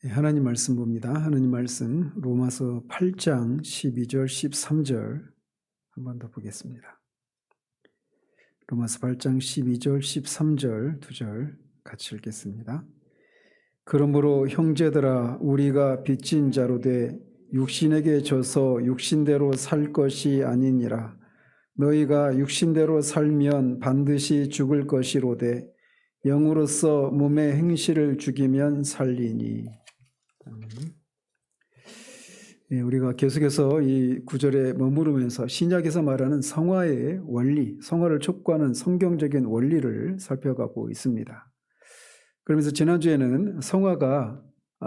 하나님 말씀 봅니다. 하나님 말씀 로마서 8장 12절 13절 한 번 더 보겠습니다. 로마서 8장 12절 13절 두 절 같이 읽겠습니다. 그러므로 형제들아 우리가 빚진 자로 돼 육신에게 져서 육신대로 살 것이 아니니라. 너희가 육신대로 살면 반드시 죽을 것이로되 영으로서 몸의 행실을 죽이면 살리니. 우리가 계속해서 이 구절에 머무르면서 신약에서 말하는 성화의 원리, 성화를 촉구하는 성경적인 원리를 살펴가고 있습니다. 그러면서 지난주에는 성화가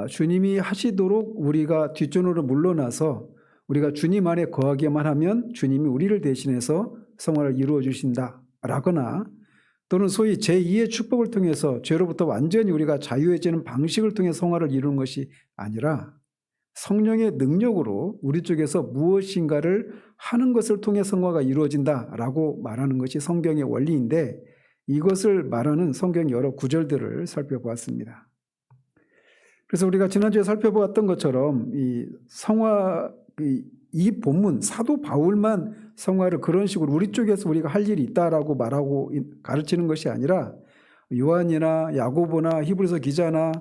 주님이 하시도록 우리가 뒷전으로 물러나서 우리가 주님 안에 거하기만 하면 주님이 우리를 대신해서 성화를 이루어 주신다 라거나 또는 소위 제2의 축복을 통해서 죄로부터 완전히 우리가 자유해지는 방식을 통해 성화를 이루는 것이 아니라 성령의 능력으로 우리 쪽에서 무엇인가를 하는 것을 통해 성화가 이루어진다라고 말하는 것이 성경의 원리인데 이것을 말하는 성경 여러 구절들을 살펴보았습니다. 그래서 우리가 지난주에 살펴보았던 것처럼 이 성화, 이 본문 사도 바울만 성화를 그런 식으로 우리 쪽에서 우리가 할 일이 있다라고 말하고 가르치는 것이 아니라 요한이나 야고보나 히브리서 기자나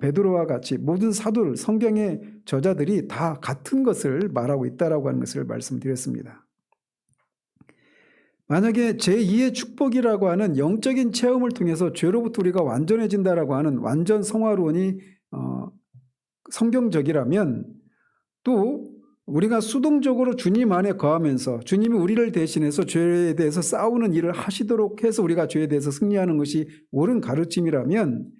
베드로와 같이 모든 사도들, 성경의 저자들이 다 같은 것을 말하고 있다라고 하는 것을 말씀드렸습니다. 만약에 제2의 축복이라고 하는 영적인 체험을 통해서 죄로부터 우리가 완전해진다라고 하는 완전 성화론이 성경적이라면 또 우리가 수동적으로 주님 안에 거하면서 주님이 우리를 대신해서 죄에 대해서 싸우는 일을 하시도록 해서 우리가 죄에 대해서 승리하는 것이 옳은 가르침이라면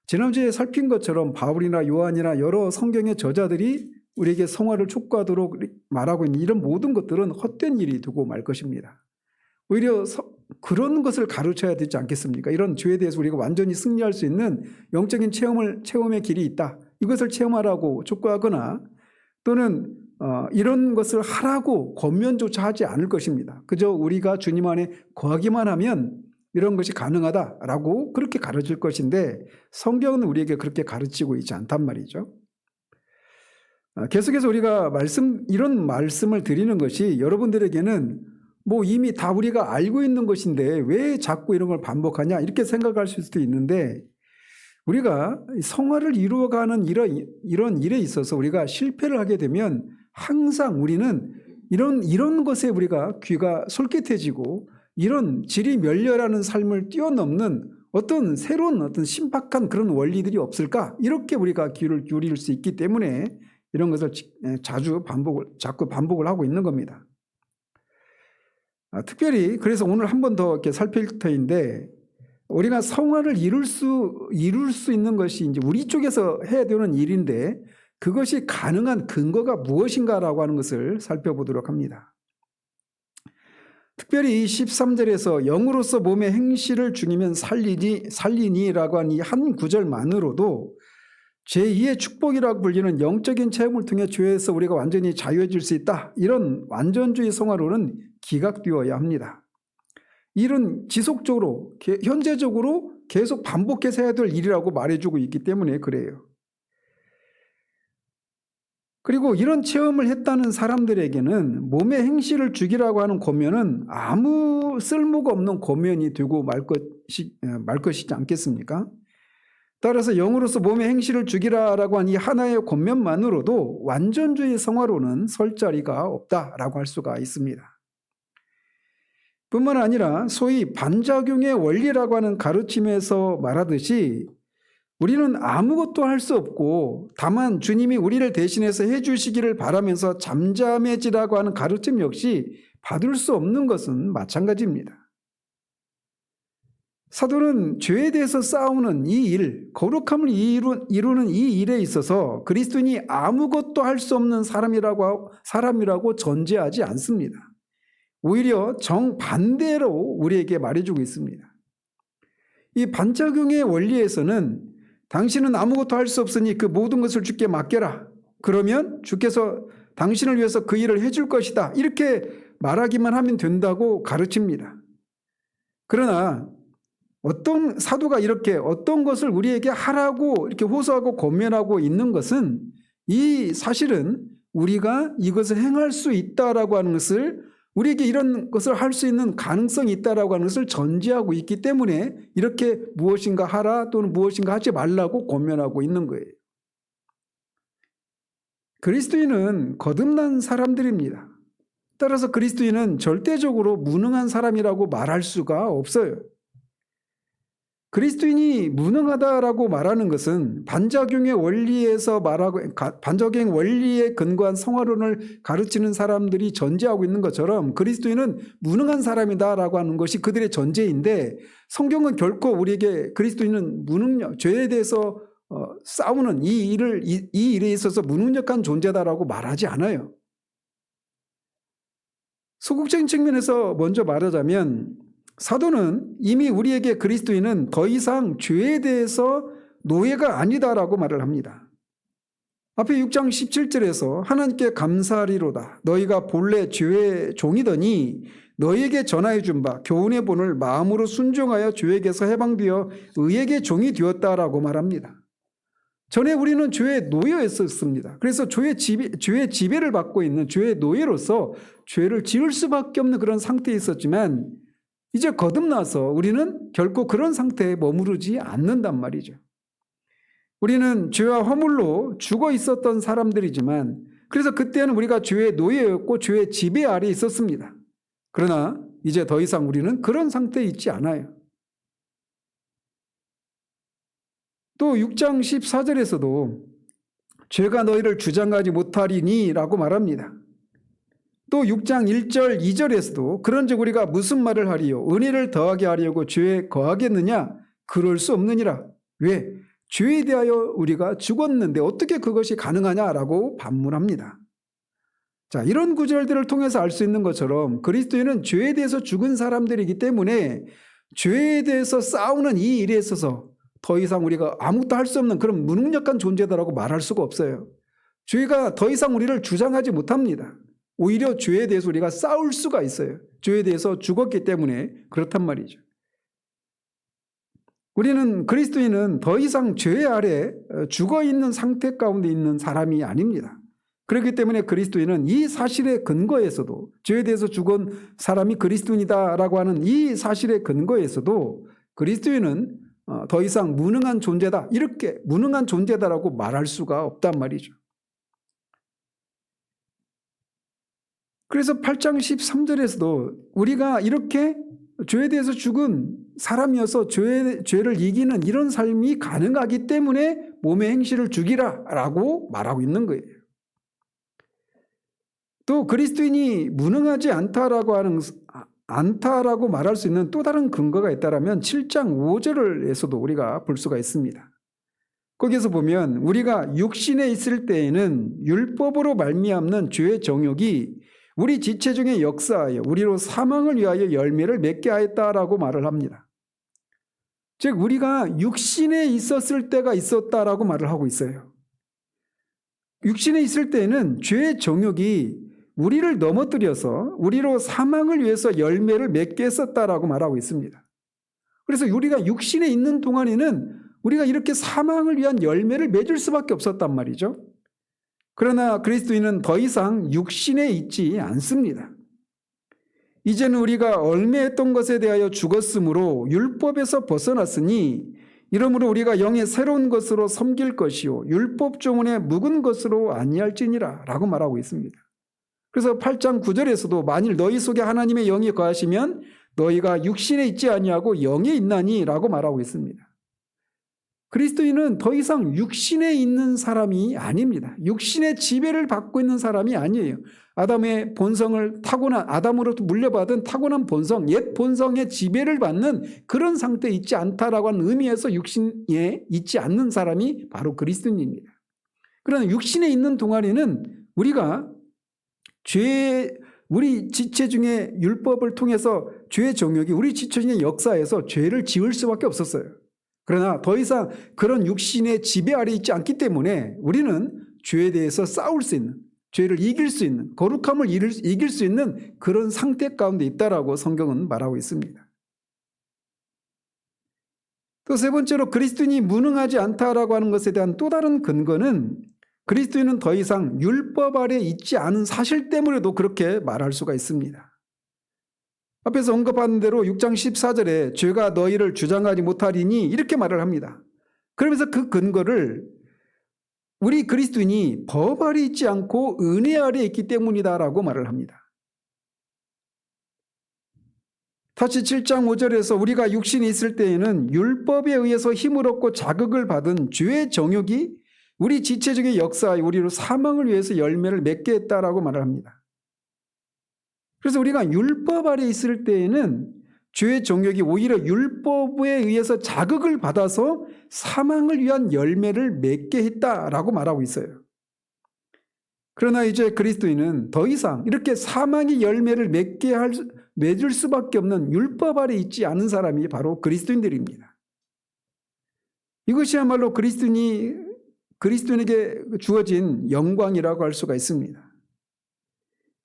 지난주에 살핀 것처럼 바울이나 요한이나 여러 성경의 저자들이 우리에게 성화를 촉구하도록 말하고 있는 이런 모든 것들은 헛된 일이 되고 말 것입니다. 오히려 그런 것을 가르쳐야 되지 않겠습니까? 이런 죄에 대해서 우리가 완전히 승리할 수 있는 영적인 체험의 길이 있다. 이것을 체험하라고 촉구하거나 또는 이런 것을 하라고 권면조차 하지 않을 것입니다. 그저 우리가 주님 안에 거하기만 하면 이런 것이 가능하다라고 그렇게 가르칠 것인데 성경은 우리에게 그렇게 가르치고 있지 않단 말이죠. 계속해서 우리가 이런 말씀을 드리는 것이 여러분들에게는 뭐 이미 다 우리가 알고 있는 것인데 왜 자꾸 이런 걸 반복하냐 이렇게 생각할 수도 있는데 우리가 성화를 이루어가는 이런 일에 있어서 우리가 실패를 하게 되면 항상 우리는 이런 것에 우리가 귀가 솔깃해지고 이런 질이 멸렬하는 삶을 뛰어넘는 어떤 새로운 어떤 신박한 그런 원리들이 없을까? 이렇게 우리가 귀를 기울일 수 있기 때문에 이런 것을 자꾸 반복을 하고 있는 겁니다. 특별히 그래서 오늘 한 번 더 이렇게 살필 터인데 우리가 성화를 이룰 수 있는 것이 이제 우리 쪽에서 해야 되는 일인데 그것이 가능한 근거가 무엇인가라고 하는 것을 살펴보도록 합니다. 특별히 이 13절에서 영으로서 몸의 행실을 죽이면 살리니라고 하는 이 한 구절만으로도 제2의 축복이라고 불리는 영적인 체험을 통해 죄에서 우리가 완전히 자유해질 수 있다. 이런 완전주의 성화로는 기각되어야 합니다. 일은 지속적으로 현재적으로 계속 반복해서 해야 될 일이라고 말해주고 있기 때문에 그래요. 그리고 이런 체험을 했다는 사람들에게는 몸의 행실을 죽이라고 하는 권면은 아무 쓸모가 없는 권면이 되고 말 것이지 않겠습니까? 따라서 영으로서 몸의 행실을 죽이라라고 한 이 하나의 권면만으로도 완전주의 성화로는 설 자리가 없다라고 할 수가 있습니다. 뿐만 아니라 소위 반작용의 원리라고 하는 가르침에서 말하듯이 우리는 아무것도 할 수 없고 다만 주님이 우리를 대신해서 해주시기를 바라면서 잠잠해지라고 하는 가르침 역시 받을 수 없는 것은 마찬가지입니다. 사도는 죄에 대해서 싸우는 이 일, 거룩함을 이루는 이 일에 있어서 그리스도인이 아무것도 할 수 없는 사람이라고 전제하지 않습니다. 오히려 정반대로 우리에게 말해주고 있습니다. 이 반작용의 원리에서는 당신은 아무것도 할 수 없으니 그 모든 것을 주께 맡겨라. 그러면 주께서 당신을 위해서 그 일을 해줄 것이다. 이렇게 말하기만 하면 된다고 가르칩니다. 그러나 어떤 사도가 이렇게 어떤 것을 우리에게 하라고 이렇게 호소하고 권면하고 있는 것은 이 사실은 우리가 이것을 행할 수 있다라고 하는 것을, 우리에게 이런 것을 할 수 있는 가능성이 있다라고 하는 것을 전제하고 있기 때문에 이렇게 무엇인가 하라 또는 무엇인가 하지 말라고 권면하고 있는 거예요. 그리스도인은 거듭난 사람들입니다. 따라서 그리스도인은 절대적으로 무능한 사람이라고 말할 수가 없어요. 그리스도인이 무능하다라고 말하는 것은 반작용의 원리에서 말하고, 반작용 원리에 근거한 성화론을 가르치는 사람들이 전제하고 있는 것처럼 그리스도인은 무능한 사람이다라고 하는 것이 그들의 전제인데, 성경은 결코 우리에게 그리스도인은 무능력, 죄에 대해서 싸우는 이 일에 있어서 무능력한 존재다라고 말하지 않아요. 소극적인 측면에서 먼저 말하자면 사도는 이미 우리에게 그리스도인은 더 이상 죄에 대해서 노예가 아니다라고 말을 합니다. 앞에 6장 17절에서 하나님께 감사하리로다. 너희가 본래 죄의 종이더니 너희에게 전하여 준 바 교훈의 본을 마음으로 순종하여 죄에게서 해방되어 의에게 종이 되었다라고 말합니다. 전에 우리는 죄의 노예였었습니다. 그래서 죄의 지배를 받고 있는 죄의 노예로서 죄를 지을 수밖에 없는 그런 상태에 있었지만, 이제 거듭나서 우리는 결코 그런 상태에 머무르지 않는단 말이죠. 우리는 죄와 허물로 죽어 있었던 사람들이지만, 그래서 그때는 우리가 죄의 노예였고 죄의 지배 아래에 있었습니다. 그러나 이제 더 이상 우리는 그런 상태에 있지 않아요. 또 6장 14절에서도 죄가 너희를 주장하지 못하리니 라고 말합니다. 또 6장 1절 2절에서도 그런즉 우리가 무슨 말을 하리요? 은혜를 더하게 하려고 죄에 거하겠느냐? 그럴 수 없느니라. 왜? 죄에 대하여 우리가 죽었는데 어떻게 그것이 가능하냐라고 반문합니다. 자, 이런 구절들을 통해서 알 수 있는 것처럼 그리스도인은 죄에 대해서 죽은 사람들이기 때문에 죄에 대해서 싸우는 이 일에 있어서 더 이상 우리가 아무것도 할 수 없는 그런 무능력한 존재다라고 말할 수가 없어요. 죄가 더 이상 우리를 주장하지 못합니다. 오히려 죄에 대해서 우리가 싸울 수가 있어요. 죄에 대해서 죽었기 때문에 그렇단 말이죠. 우리는 그리스도인은 더 이상 죄 아래 죽어 있는 상태 가운데 있는 사람이 아닙니다. 그렇기 때문에 그리스도인은 이 사실의 근거에서도, 죄에 대해서 죽은 사람이 그리스도인이다라고 하는 이 사실의 근거에서도 그리스도인은 더 이상 무능한 존재다, 이렇게 무능한 존재다라고 말할 수가 없단 말이죠. 그래서 8장 13절에서도 우리가 이렇게 죄에 대해서 죽은 사람이어서 죄를 이기는 이런 삶이 가능하기 때문에 몸의 행실을 죽이라라고 말하고 있는 거예요. 또 그리스도인이 무능하지 않다라고 말할 수 있는 또 다른 근거가 있다면 7장 5절에서도 우리가 볼 수가 있습니다. 거기에서 보면 우리가 육신에 있을 때에는 율법으로 말미암는 죄의 정욕이 우리 지체 중에 역사하여 우리로 사망을 위하여 열매를 맺게 하였다라고 말을 합니다. 즉 우리가 육신에 있었을 때가 있었다라고 말을 하고 있어요. 육신에 있을 때에는 죄의 정욕이 우리를 넘어뜨려서 우리로 사망을 위해서 열매를 맺게 했었다라고 말하고 있습니다. 그래서 우리가 육신에 있는 동안에는 우리가 이렇게 사망을 위한 열매를 맺을 수밖에 없었단 말이죠. 그러나 그리스도인은 더 이상 육신에 있지 않습니다. 이제는 우리가 얽매했던 것에 대하여 죽었으므로 율법에서 벗어났으니 이러므로 우리가 영의 새로운 것으로 섬길 것이요 율법 조문에 묵은 것으로 아니할지니라 라고 말하고 있습니다. 그래서 8장 9절에서도 만일 너희 속에 하나님의 영이 거하시면 너희가 육신에 있지 아니하고 영에 있나니 라고 말하고 있습니다. 그리스도인은 더 이상 육신에 있는 사람이 아닙니다. 육신의 지배를 받고 있는 사람이 아니에요. 아담의 본성을 아담으로부터 물려받은 타고난 본성, 옛 본성의 지배를 받는 그런 상태에 있지 않다라고 하는 의미에서 육신에 있지 않는 사람이 바로 그리스도인입니다. 그러나 육신에 있는 동안에는 우리가 우리 지체 중에 율법을 통해서 죄의 정욕이 우리 지체 중에 역사에서 죄를 지을 수밖에 없었어요. 그러나 더 이상 그런 육신의 지배 아래 있지 않기 때문에 우리는 죄에 대해서 싸울 수 있는, 죄를 이길 수 있는, 거룩함을 이길 수 있는 그런 상태 가운데 있다라고 성경은 말하고 있습니다. 또 세 번째로 그리스도인이 무능하지 않다라고 하는 것에 대한 또 다른 근거는 그리스도인은 더 이상 율법 아래 있지 않은 사실 때문에도 그렇게 말할 수가 있습니다. 앞에서 언급한 대로 6장 14절에 죄가 너희를 주장하지 못하리니 이렇게 말을 합니다. 그러면서 그 근거를 우리 그리스도인이 법 아래 있지 않고 은혜 아래 있기 때문이다라고 말을 합니다. 다시 7장 5절에서 우리가 육신이 있을 때에는 율법에 의해서 힘을 얻고 자극을 받은 죄의 정욕이 우리 지체적인 역사에 우리로 사망을 위해서 열매를 맺게 했다라고 말을 합니다. 그래서 우리가 율법 아래 있을 때에는 죄의 정욕이 오히려 율법에 의해서 자극을 받아서 사망을 위한 열매를 맺게 했다라고 말하고 있어요. 그러나 이제 그리스도인은 더 이상 이렇게 사망의 열매를 맺을 수밖에 없는 율법 아래 있지 않은 사람이 바로 그리스도인들입니다. 이것이야말로 그리스도인에게 주어진 영광이라고 할 수가 있습니다.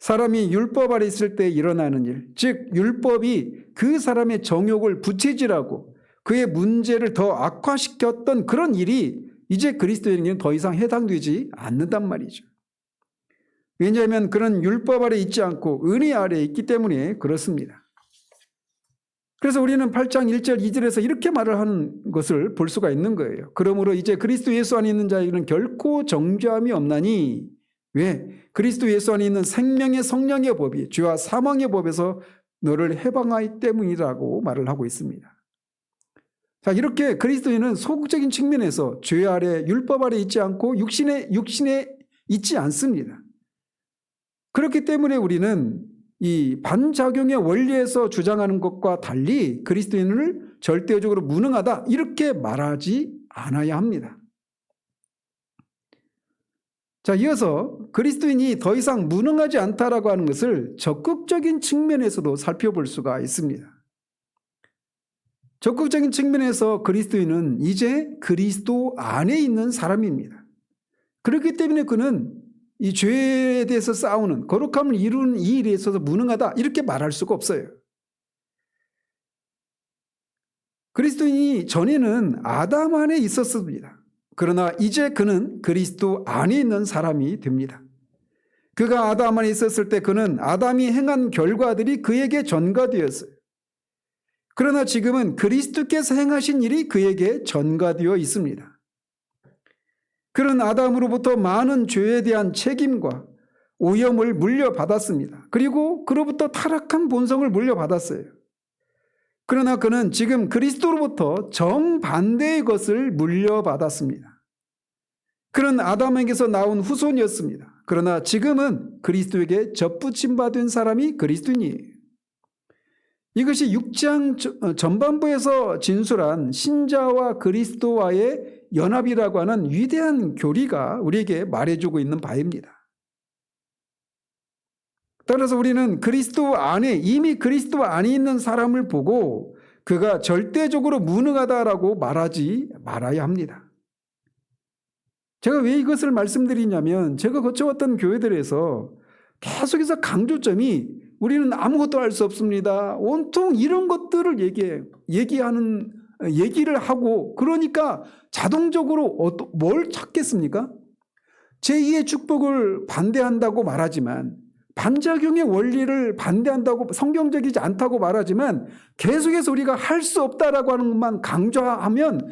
사람이 율법 아래 있을 때 일어나는 일, 즉 율법이 그 사람의 정욕을 부채질하고 그의 문제를 더 악화시켰던 그런 일이 이제 그리스도인에게는 더 이상 해당되지 않는단 말이죠. 왜냐하면 그런 율법 아래 있지 않고 은혜 아래 있기 때문에 그렇습니다. 그래서 우리는 8장 1절 2절에서 이렇게 말을 하는 것을 볼 수가 있는 거예요. 그러므로 이제 그리스도 예수 안에 있는 자에게는 결코 정죄함이 없나니 왜? 그리스도 예수 안에 있는 생명의 성령의 법이 죄와 사망의 법에서 너를 해방하기 때문이라고 말을 하고 있습니다. 자, 이렇게 그리스도인은 소극적인 측면에서 죄 아래 율법 아래 있지 않고 육신에 있지 않습니다. 그렇기 때문에 우리는 이 반작용의 원리에서 주장하는 것과 달리 그리스도인을 절대적으로 무능하다 이렇게 말하지 않아야 합니다. 자, 이어서 그리스도인이 더 이상 무능하지 않다라고 하는 것을 적극적인 측면에서도 살펴볼 수가 있습니다. 적극적인 측면에서 그리스도인은 이제 그리스도 안에 있는 사람입니다. 그렇기 때문에 그는 이 죄에 대해서 싸우는 거룩함을 이루는 이 일에 있어서 무능하다 이렇게 말할 수가 없어요. 그리스도인이 전에는 아담 안에 있었습니다. 그러나 이제 그는 그리스도 안에 있는 사람이 됩니다. 그가 아담 안에 있었을 때 그는 아담이 행한 결과들이 그에게 전가되었어요. 그러나 지금은 그리스도께서 행하신 일이 그에게 전가되어 있습니다. 그는 아담으로부터 많은 죄에 대한 책임과 오염을 물려받았습니다. 그리고 그로부터 타락한 본성을 물려받았어요. 그러나 그는 지금 그리스도로부터 정반대의 것을 물려받았습니다. 그는 아담에게서 나온 후손이었습니다. 그러나 지금은 그리스도에게 접붙임 받은 사람이 그리스도인이에요. 이것이 6장 전반부에서 진술한 신자와 그리스도와의 연합이라고 하는 위대한 교리가 우리에게 말해주고 있는 바입니다. 따라서 우리는 이미 그리스도 안에 있는 사람을 보고 그가 절대적으로 무능하다라고 말하지 말아야 합니다. 제가 왜 이것을 말씀드리냐면 제가 거쳐왔던 교회들에서 계속해서 강조점이 우리는 아무것도 할 수 없습니다. 온통 이런 것들을 얘기를 하고 그러니까 자동적으로 뭘 찾겠습니까? 제2의 축복을 반대한다고 말하지만 반작용의 원리를 반대한다고 성경적이지 않다고 말하지만 계속해서 우리가 할 수 없다라고 하는 것만 강조하면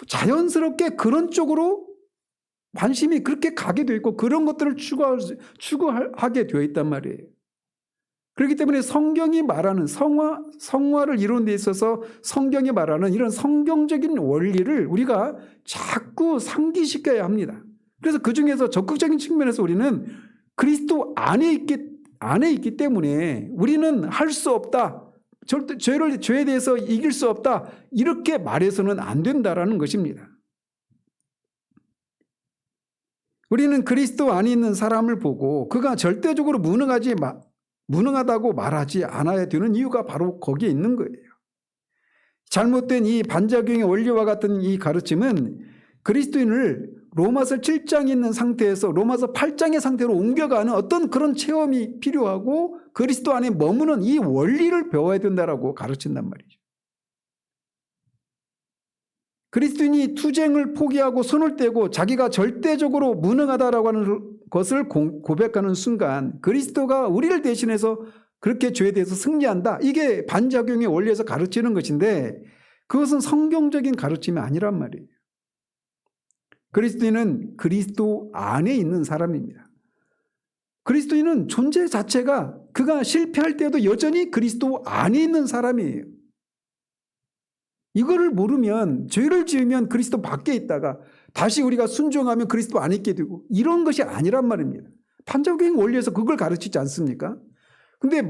자연스럽게 그런 쪽으로 관심이 그렇게 가게 되어 있고 그런 것들을 추구하게 되어 있단 말이에요. 그렇기 때문에 성경이 말하는 성화를 이루는 데 있어서 성경이 말하는 이런 성경적인 원리를 우리가 자꾸 상기시켜야 합니다. 그래서 그 중에서 적극적인 측면에서 우리는 그리스도 안에 있기 때문에 우리는 할 수 없다. 절대 죄에 대해서 이길 수 없다. 이렇게 말해서는 안 된다라는 것입니다. 우리는 그리스도 안에 있는 사람을 보고 그가 절대적으로 무능하다고 말하지 않아야 되는 이유가 바로 거기에 있는 거예요. 잘못된 이 반작용의 원리와 같은 이 가르침은 그리스도인을 로마서 7장에 있는 상태에서 로마서 8장의 상태로 옮겨가는 어떤 그런 체험이 필요하고 그리스도 안에 머무는 이 원리를 배워야 된다라고 가르친단 말이죠. 그리스도인이 투쟁을 포기하고 손을 떼고 자기가 절대적으로 무능하다라고 하는 것을 고백하는 순간 그리스도가 우리를 대신해서 그렇게 죄에 대해서 승리한다. 이게 반작용의 원리에서 가르치는 것인데 그것은 성경적인 가르침이 아니란 말이에요. 그리스도인은 그리스도 안에 있는 사람입니다. 그리스도인은 존재 자체가 그가 실패할 때도 여전히 그리스도 안에 있는 사람이에요. 이거를 모르면 죄를 지으면 그리스도 밖에 있다가 다시 우리가 순종하면 그리스도 안에 있게 되고 이런 것이 아니란 말입니다. 반작용 원리에서 그걸 가르치지 않습니까? 근데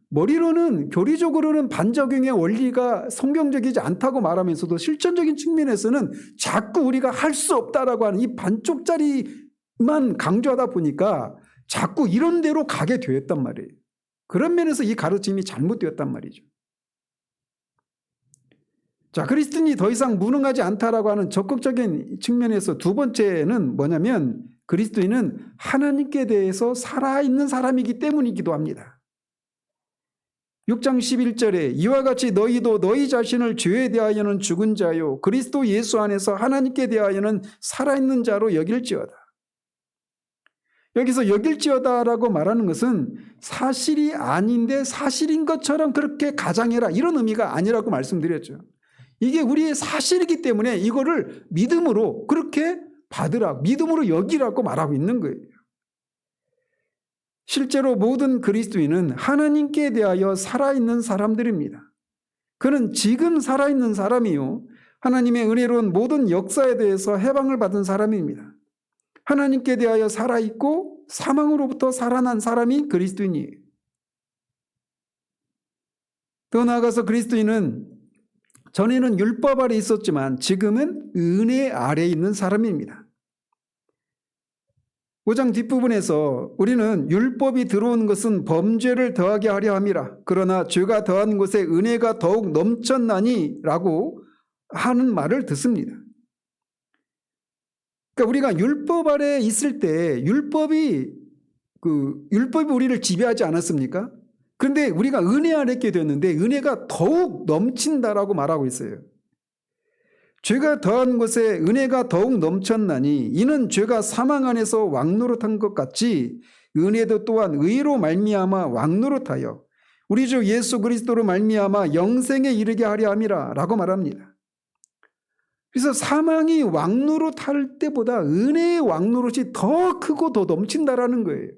머리로는 교리적으로는 반작용의 원리가 성경적이지 않다고 말하면서도 실천적인 측면에서는 자꾸 우리가 할 수 없다라고 하는 이 반쪽짜리만 강조하다 보니까 자꾸 이런 대로 가게 되었단 말이에요. 그런 면에서 이 가르침이 잘못되었단 말이죠. 자, 그리스도인이 더 이상 무능하지 않다라고 하는 적극적인 측면에서 두 번째는 뭐냐면 그리스도인은 하나님께 대해서 살아있는 사람이기 때문이기도 합니다. 6장 11절에 이와 같이 너희도 너희 자신을 죄에 대하여는 죽은 자요 그리스도 예수 안에서 하나님께 대하여는 살아있는 자로 여길지어다. 여기서 여길지어다라고 말하는 것은 사실이 아닌데 사실인 것처럼 그렇게 가장해라 이런 의미가 아니라고 말씀드렸죠. 이게 우리의 사실이기 때문에 이거를 믿음으로 그렇게 받으라, 믿음으로 여기라고 말하고 있는 거예요. 실제로 모든 그리스도인은 하나님께 대하여 살아있는 사람들입니다. 그는 지금 살아있는 사람이요 하나님의 은혜로운 모든 역사에 대해서 해방을 받은 사람입니다. 하나님께 대하여 살아있고 사망으로부터 살아난 사람이 그리스도인이에요. 더 나아가서 그리스도인은 전에는 율법 아래 있었지만 지금은 은혜 아래 있는 사람입니다. 5장 뒷부분에서 우리는 율법이 들어온 것은 범죄를 더하게 하려 함이라 그러나 죄가 더한 곳에 은혜가 더욱 넘쳤나니 라고 하는 말을 듣습니다. 그러니까 우리가 율법 아래 있을 때 율법이 우리를 지배하지 않았습니까? 그런데 우리가 은혜 아래 있게 되었는데 은혜가 더욱 넘친다라고 말하고 있어요. 죄가 더한 곳에 은혜가 더욱 넘쳤나니 이는 죄가 사망 안에서 왕노릇한 것 같이 은혜도 또한 의로 말미암아 왕노릇하여 우리 주 예수 그리스도로 말미암아 영생에 이르게 하려 함이라 라고 말합니다. 그래서 사망이 왕노릇할 때보다 은혜의 왕노릇이 더 크고 더 넘친다라는 거예요.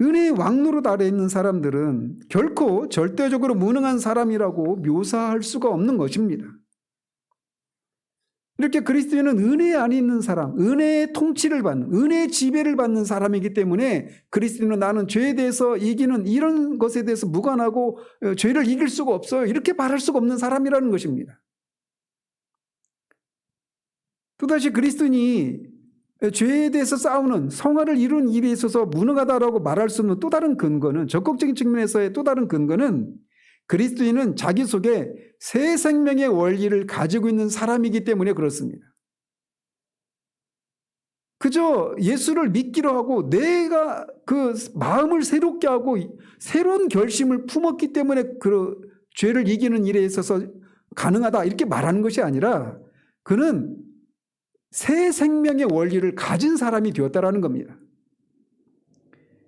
은혜의 왕노릇 아래 있는 사람들은 결코 절대적으로 무능한 사람이라고 묘사할 수가 없는 것입니다. 이렇게 그리스도인은 은혜 안에 있는 사람, 은혜의 통치를 받는, 은혜의 지배를 받는 사람이기 때문에 그리스도인은 나는 죄에 대해서 이기는 이런 것에 대해서 무관하고 죄를 이길 수가 없어요. 이렇게 말할 수가 없는 사람이라는 것입니다. 또다시 그리스도인이 죄에 대해서 싸우는 성화를 이루는 일에 있어서 무능하다라고 말할 수 없는 또 다른 근거는 적극적인 측면에서의 또 다른 근거는 그리스도인은 자기 속에 새 생명의 원리를 가지고 있는 사람이기 때문에 그렇습니다. 그저 예수를 믿기로 하고 내가 그 마음을 새롭게 하고 새로운 결심을 품었기 때문에 그 죄를 이기는 일에 있어서 가능하다 이렇게 말하는 것이 아니라 그는 새 생명의 원리를 가진 사람이 되었다라는 겁니다.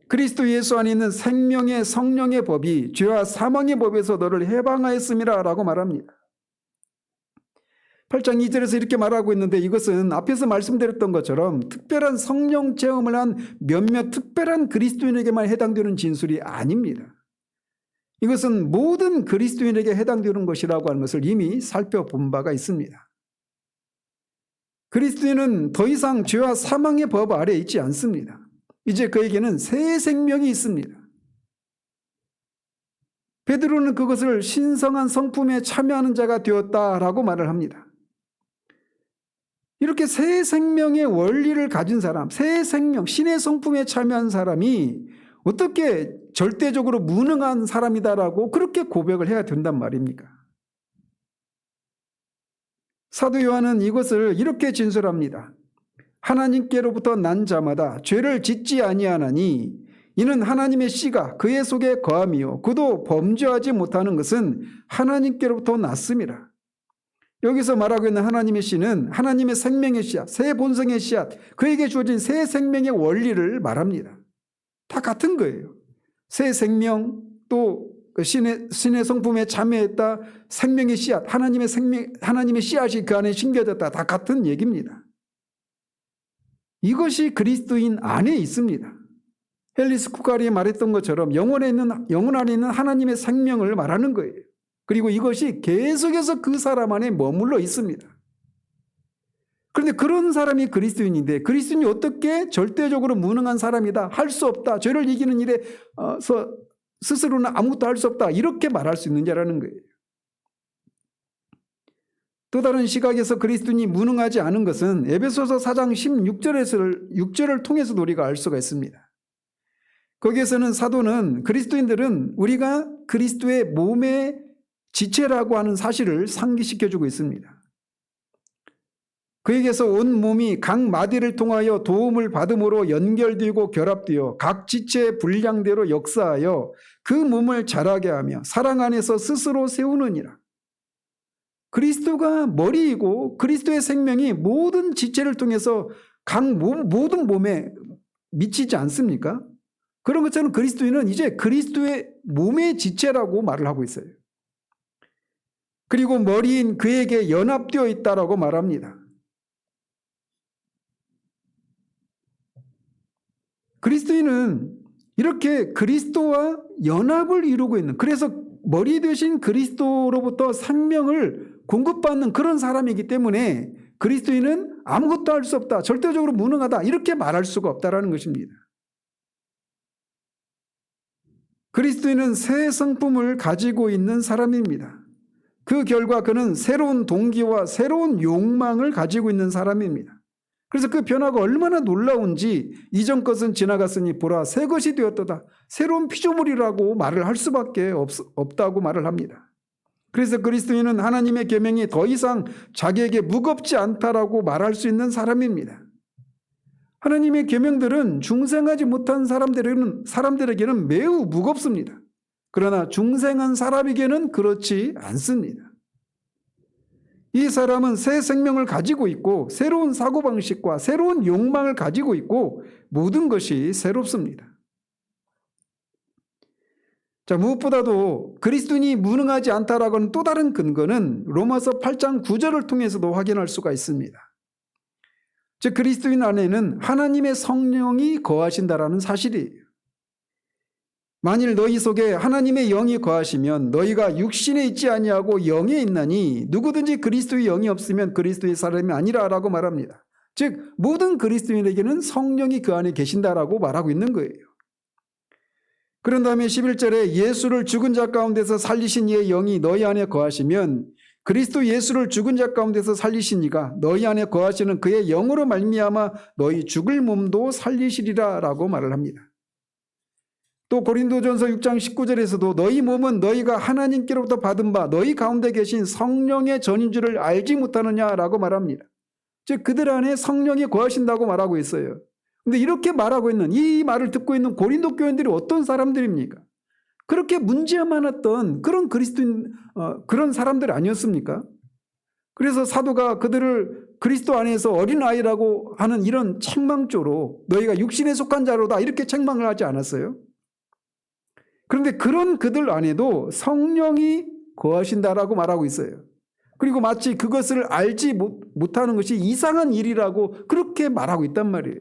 그리스도 예수 안에 있는 생명의 성령의 법이 죄와 사망의 법에서 너를 해방하였음이라 라고 말합니다. 8장 2절에서 이렇게 말하고 있는데 이것은 앞에서 말씀드렸던 것처럼 특별한 성령 체험을 한 몇몇 특별한 그리스도인에게만 해당되는 진술이 아닙니다. 이것은 모든 그리스도인에게 해당되는 것이라고 하는 것을 이미 살펴본 바가 있습니다. 그리스도인은 더 이상 죄와 사망의 법 아래에 있지 않습니다. 이제 그에게는 새 생명이 있습니다. 베드로는 그것을 신성한 성품에 참여하는 자가 되었다라고 말을 합니다. 이렇게 새 생명의 원리를 가진 사람, 새 생명, 신의 성품에 참여한 사람이 어떻게 절대적으로 무능한 사람이다라고 그렇게 고백을 해야 된단 말입니까? 사도 요한은 이것을 이렇게 진술합니다. 하나님께로부터 난 자마다 죄를 짓지 아니하나니 이는 하나님의 씨가 그의 속에 거함이요 그도 범죄하지 못하는 것은 하나님께로부터 났음이라. 여기서 말하고 있는 하나님의 씨는 하나님의 생명의 씨앗, 새 본성의 씨앗, 그에게 주어진 새 생명의 원리를 말합니다. 다 같은 거예요. 새 생명, 또 신의 성품에 참여했다, 생명의 씨앗, 하나님의 씨앗이 그 안에 심겨졌다, 다 같은 얘기입니다. 이것이 그리스도인 안에 있습니다. 헬리스 쿠가리에 말했던 것처럼 영혼 안에 있는 하나님의 생명을 말하는 거예요. 그리고 이것이 계속해서 그 사람 안에 머물러 있습니다. 그런데 그런 사람이 그리스도인인데, 그리스도인이 어떻게 절대적으로 무능한 사람이다, 할 수 없다, 죄를 이기는 일에 스스로는 아무것도 할 수 없다, 이렇게 말할 수 있느냐라는 거예요. 또 다른 시각에서 그리스도인이 무능하지 않은 것은 에베소서 4장 16절을 통해서도 우리가 알 수가 있습니다. 거기에서는 사도는 그리스도인들은 우리가 그리스도의 몸의 지체라고 하는 사실을 상기시켜주고 있습니다. 그에게서 온 몸이 각 마디를 통하여 도움을 받음으로 연결되고 결합되어 각 지체의 분량대로 역사하여 그 몸을 자라게 하며 사랑 안에서 스스로 세우느니라. 그리스도가 머리이고 그리스도의 생명이 모든 지체를 통해서 모든 몸에 미치지 않습니까? 그런 것처럼 그리스도인은 이제 그리스도의 몸의 지체라고 말을 하고 있어요. 그리고 머리인 그에게 연합되어 있다라고 말합니다. 그리스도인은 이렇게 그리스도와 연합을 이루고 있는, 그래서 머리 되신 그리스도로부터 생명을 공급받는 그런 사람이기 때문에 그리스도인은 아무것도 할 수 없다, 절대적으로 무능하다, 이렇게 말할 수가 없다라는 것입니다. 그리스도인은 새 성품을 가지고 있는 사람입니다. 그 결과 그는 새로운 동기와 새로운 욕망을 가지고 있는 사람입니다. 그래서 그 변화가 얼마나 놀라운지 이전 것은 지나갔으니 보라 새 것이 되었도다, 새로운 피조물이라고 말을 할 수밖에 없다고 말을 합니다. 그래서 그리스도인은 하나님의 계명이 더 이상 자기에게 무겁지 않다라고 말할 수 있는 사람입니다. 하나님의 계명들은 중생하지 못한 사람들에게는 매우 무겁습니다. 그러나 중생한 사람에게는 그렇지 않습니다. 이 사람은 새 생명을 가지고 있고 새로운 사고방식과 새로운 욕망을 가지고 있고 모든 것이 새롭습니다. 자, 무엇보다도 그리스도인이 무능하지 않다라고 하는 또 다른 근거는 로마서 8장 9절을 통해서도 확인할 수가 있습니다. 즉 그리스도인 안에는 하나님의 성령이 거하신다라는 사실이에요. 만일 너희 속에 하나님의 영이 거하시면 너희가 육신에 있지 아니하고 영에 있나니 누구든지 그리스도의 영이 없으면 그리스도의 사람이 아니라라고 말합니다. 즉 모든 그리스도인에게는 성령이 그 안에 계신다라고 말하고 있는 거예요. 그런 다음에 11절에 예수를 죽은 자 가운데서 살리신 이의 영이 너희 안에 거하시면 그리스도 예수를 죽은 자 가운데서 살리신 이가 너희 안에 거하시는 그의 영으로 말미암아 너희 죽을 몸도 살리시리라라고 말을 합니다. 또 고린도전서 6장 19절에서도 너희 몸은 너희가 하나님께로부터 받은 바 너희 가운데 계신 성령의 전인 줄을 알지 못하느냐라고 말합니다. 즉 그들 안에 성령이 거하신다고 말하고 있어요. 그런데 이렇게 말하고 있는, 이 말을 듣고 있는 고린도 교인들이 어떤 사람들입니까? 그렇게 문제 많았던 그런 그리스도인, 그런 사람들 아니었습니까? 그래서 사도가 그들을 그리스도 안에서 어린아이라고 하는 이런 책망조로 너희가 육신에 속한 자로다 이렇게 책망을 하지 않았어요? 그런데 그런 그들 안에도 성령이 거하신다라고 말하고 있어요. 그리고 마치 그것을 알지 못하는 것이 이상한 일이라고 그렇게 말하고 있단 말이에요.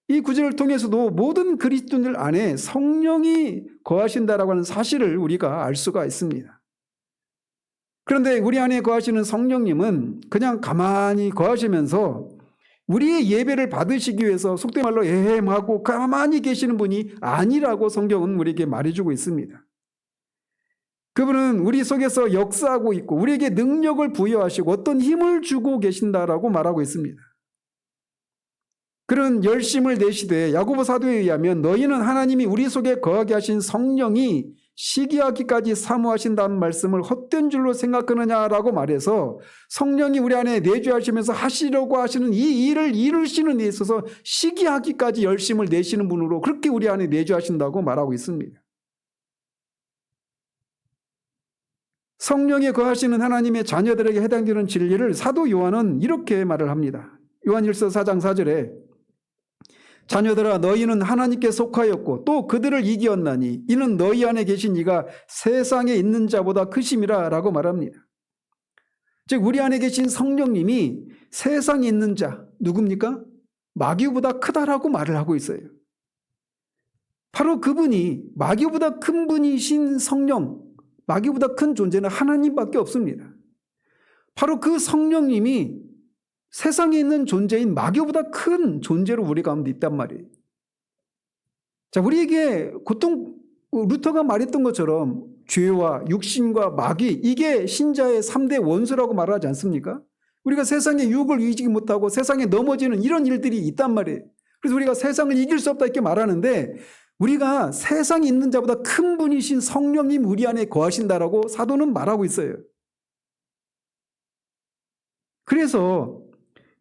이 구절을 통해서도 모든 그리스도인들 안에 성령이 거하신다라고 하는 사실을 우리가 알 수가 있습니다. 그런데 우리 안에 거하시는 성령님은 그냥 가만히 거하시면서 우리의 예배를 받으시기 위해서 속된 말로 애헴하고 가만히 계시는 분이 아니라고 성경은 우리에게 말해주고 있습니다. 그분은 우리 속에서 역사하고 있고 우리에게 능력을 부여하시고 어떤 힘을 주고 계신다라고 말하고 있습니다. 그런 열심을 내시되 야고보 사도에 의하면 너희는 하나님이 우리 속에 거하게 하신 성령이 시기하기까지 사모하신다는 말씀을 헛된 줄로 생각하느냐라고 말해서 성령이 우리 안에 내주하시면서 하시려고 하시는 이 일을 이루시는 데 있어서 시기하기까지 열심을 내시는 분으로 그렇게 우리 안에 내주하신다고 말하고 있습니다. 성령에 거하시는 하나님의 자녀들에게 해당되는 진리를 사도 요한은 이렇게 말을 합니다. 요한일서 4장 4절에 자녀들아 너희는 하나님께 속하였고 또 그들을 이기었나니 이는 너희 안에 계신 이가 세상에 있는 자보다 크심이라 라고 말합니다. 즉 우리 안에 계신 성령님이 세상에 있는 자 누굽니까? 마귀보다 크다라고 말을 하고 있어요. 바로 그분이 마귀보다 큰 분이신 성령, 마귀보다 큰 존재는 하나님밖에 없습니다. 바로 그 성령님이 세상에 있는 존재인 마귀보다 큰 존재로 우리 가운데 있단 말이에요. 자, 우리에게 루터가 말했던 것처럼 죄와 육신과 마귀, 이게 신자의 3대 원수라고 말하지 않습니까? 우리가 세상의 유혹을 이기지 못하고 세상에 넘어지는 이런 일들이 있단 말이에요. 그래서 우리가 세상을 이길 수 없다 이렇게 말하는데 우리가 세상에 있는 자보다 큰 분이신 성령님 우리 안에 거하신다라고 사도는 말하고 있어요. 그래서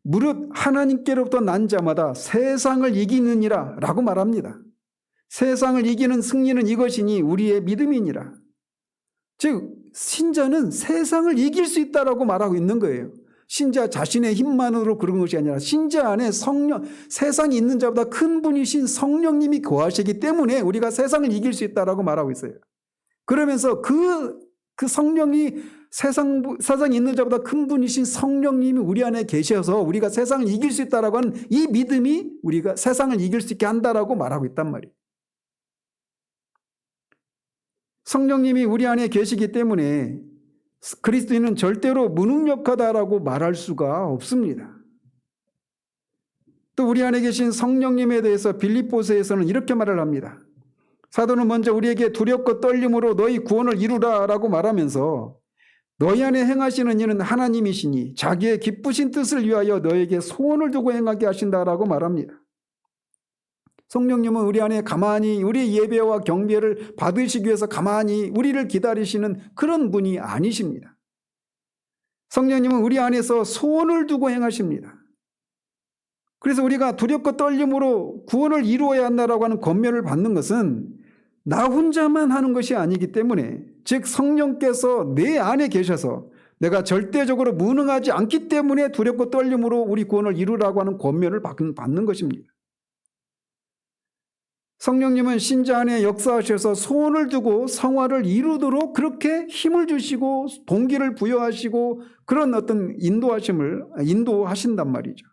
무릇 하나님께로부터 난 자마다 세상을 이기느니라 라고 말합니다. 세상을 이기는 승리는 이것이니 우리의 믿음이니라. 즉 신자는 세상을 이길 수 있다라고 말하고 있는 거예요. 신자 자신의 힘만으로 그런 것이 아니라 신자 안에 성령, 세상에 있는 자보다 큰 분이신 성령님이 거하시기 때문에 우리가 세상을 이길 수 있다라고 말하고 있어요. 그러면서 그 성령이 세상에 있는 자보다 큰 분이신 성령님이 우리 안에 계셔서 우리가 세상을 이길 수 있다라고 하는 이 믿음이 우리가 세상을 이길 수 있게 한다라고 말하고 있단 말이에요. 성령님이 우리 안에 계시기 때문에 그리스도인은 절대로 무능력하다라고 말할 수가 없습니다. 또 우리 안에 계신 성령님에 대해서 빌립보서에서는 이렇게 말을 합니다. 사도는 먼저 우리에게 두렵고 떨림으로 너희 구원을 이루라라고 말하면서 너희 안에 행하시는 이는 하나님이시니 자기의 기쁘신 뜻을 위하여 너에게 소원을 두고 행하게 하신다라고 말합니다. 성령님은 우리 안에 가만히 우리의 예배와 경배를 받으시기 위해서 가만히 우리를 기다리시는 그런 분이 아니십니다. 성령님은 우리 안에서 소원을 두고 행하십니다. 그래서 우리가 두렵고 떨림으로 구원을 이루어야 한다라고 하는 권면을 받는 것은 나 혼자만 하는 것이 아니기 때문에, 즉 성령께서 내 안에 계셔서 내가 절대적으로 무능하지 않기 때문에 두렵고 떨림으로 우리 구원을 이루라고 하는 권면을 받는 것입니다. 성령님은 신자 안에 역사하셔서 소원을 두고 성화를 이루도록 그렇게 힘을 주시고 동기를 부여하시고 그런 어떤 인도하신단 말이죠.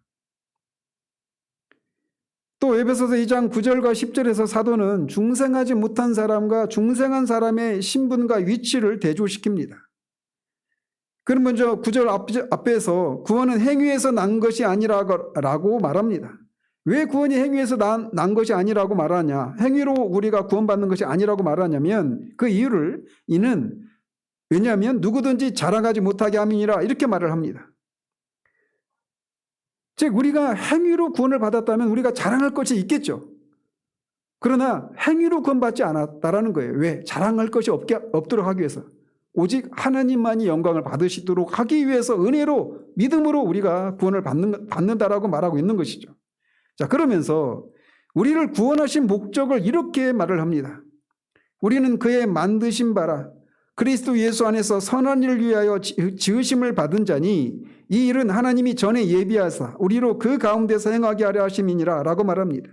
또 에베소서 2장 9절과 10절에서 사도는 중생하지 못한 사람과 중생한 사람의 신분과 위치를 대조시킵니다. 그럼 먼저 9절 앞에서 구원은 행위에서 난 것이 아니라고 말합니다. 왜 구원이 행위에서 난 것이 아니라고 말하냐? 행위로 우리가 구원받는 것이 아니라고 말하냐면 그 이유를 이는 왜냐하면 누구든지 자랑하지 못하게 함이니라 이렇게 말을 합니다. 즉 우리가 행위로 구원을 받았다면 우리가 자랑할 것이 있겠죠. 그러나 행위로 구원받지 않았다라는 거예요. 왜? 자랑할 것이 없도록 하기 위해서. 오직 하나님만이 영광을 받으시도록 하기 위해서 은혜로 믿음으로 우리가 구원을 받는다라고 말하고 있는 것이죠. 자, 그러면서 우리를 구원하신 목적을 이렇게 말을 합니다. 우리는 그의 만드신 바라 그리스도 예수 안에서 선한 일을 위하여 지으심을 받은 자니 이 일은 하나님이 전에 예비하사 우리로 그 가운데서 행하게 하려 하심이니라 라고 말합니다.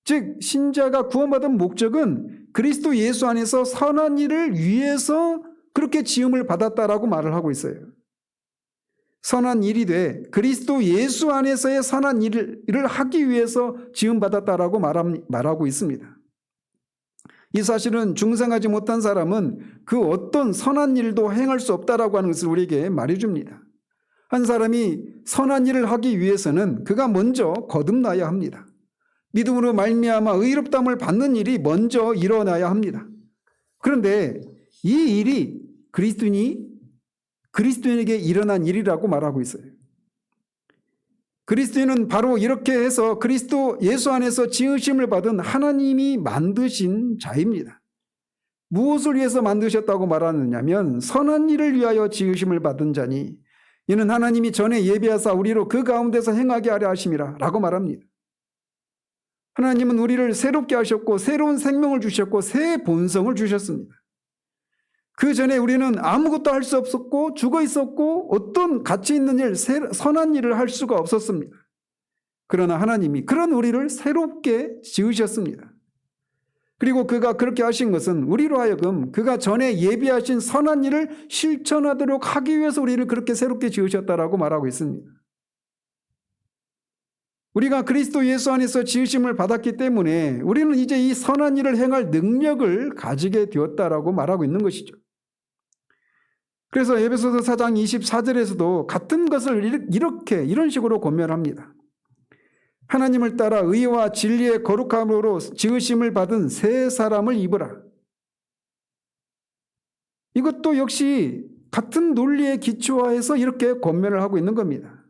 즉 신자가 구원받은 목적은 그리스도 예수 안에서 선한 일을 위해서 그렇게 지음을 받았다라고 말을 하고 있어요. 선한 일이 돼 그리스도 예수 안에서의 선한 일을 하기 위해서 지음받았다라고 말하고 있습니다. 이 사실은 중생하지 못한 사람은 그 어떤 선한 일도 행할 수 없다라고 하는 것을 우리에게 말해줍니다. 한 사람이 선한 일을 하기 위해서는 그가 먼저 거듭나야 합니다. 믿음으로 말미암아 의롭다함을 받는 일이 먼저 일어나야 합니다. 그런데 이 일이 그리스도인에게 일어난 일이라고 말하고 있어요. 그리스도인은 바로 이렇게 해서 그리스도 예수 안에서 지으심을 받은 하나님이 만드신 자입니다. 무엇을 위해서 만드셨다고 말하느냐면 선한 일을 위하여 지으심을 받은 자니 이는 하나님이 전에 예비하사 우리로 그 가운데서 행하게 하려 하심이라 라고 말합니다. 하나님은 우리를 새롭게 하셨고 새로운 생명을 주셨고 새 본성을 주셨습니다. 그 전에 우리는 아무것도 할 수 없었고 죽어 있었고 어떤 가치 있는 일, 선한 일을 할 수가 없었습니다. 그러나 하나님이 그런 우리를 새롭게 지으셨습니다. 그리고 그가 그렇게 하신 것은 우리로 하여금 그가 전에 예비하신 선한 일을 실천하도록 하기 위해서 우리를 그렇게 새롭게 지으셨다라고 말하고 있습니다. 우리가 그리스도 예수 안에서 지으심을 받았기 때문에 우리는 이제 이 선한 일을 행할 능력을 가지게 되었다라고 말하고 있는 것이죠. 그래서 에베소서 4장 24절에서도 같은 것을 이런 식으로 권면합니다. 하나님을 따라 의와 진리의 거룩함으로 지으심을 받은 새 사람을 입으라. 이것도 역시 같은 논리에 기초하여서 이렇게 권면을 하고 있는 겁니다.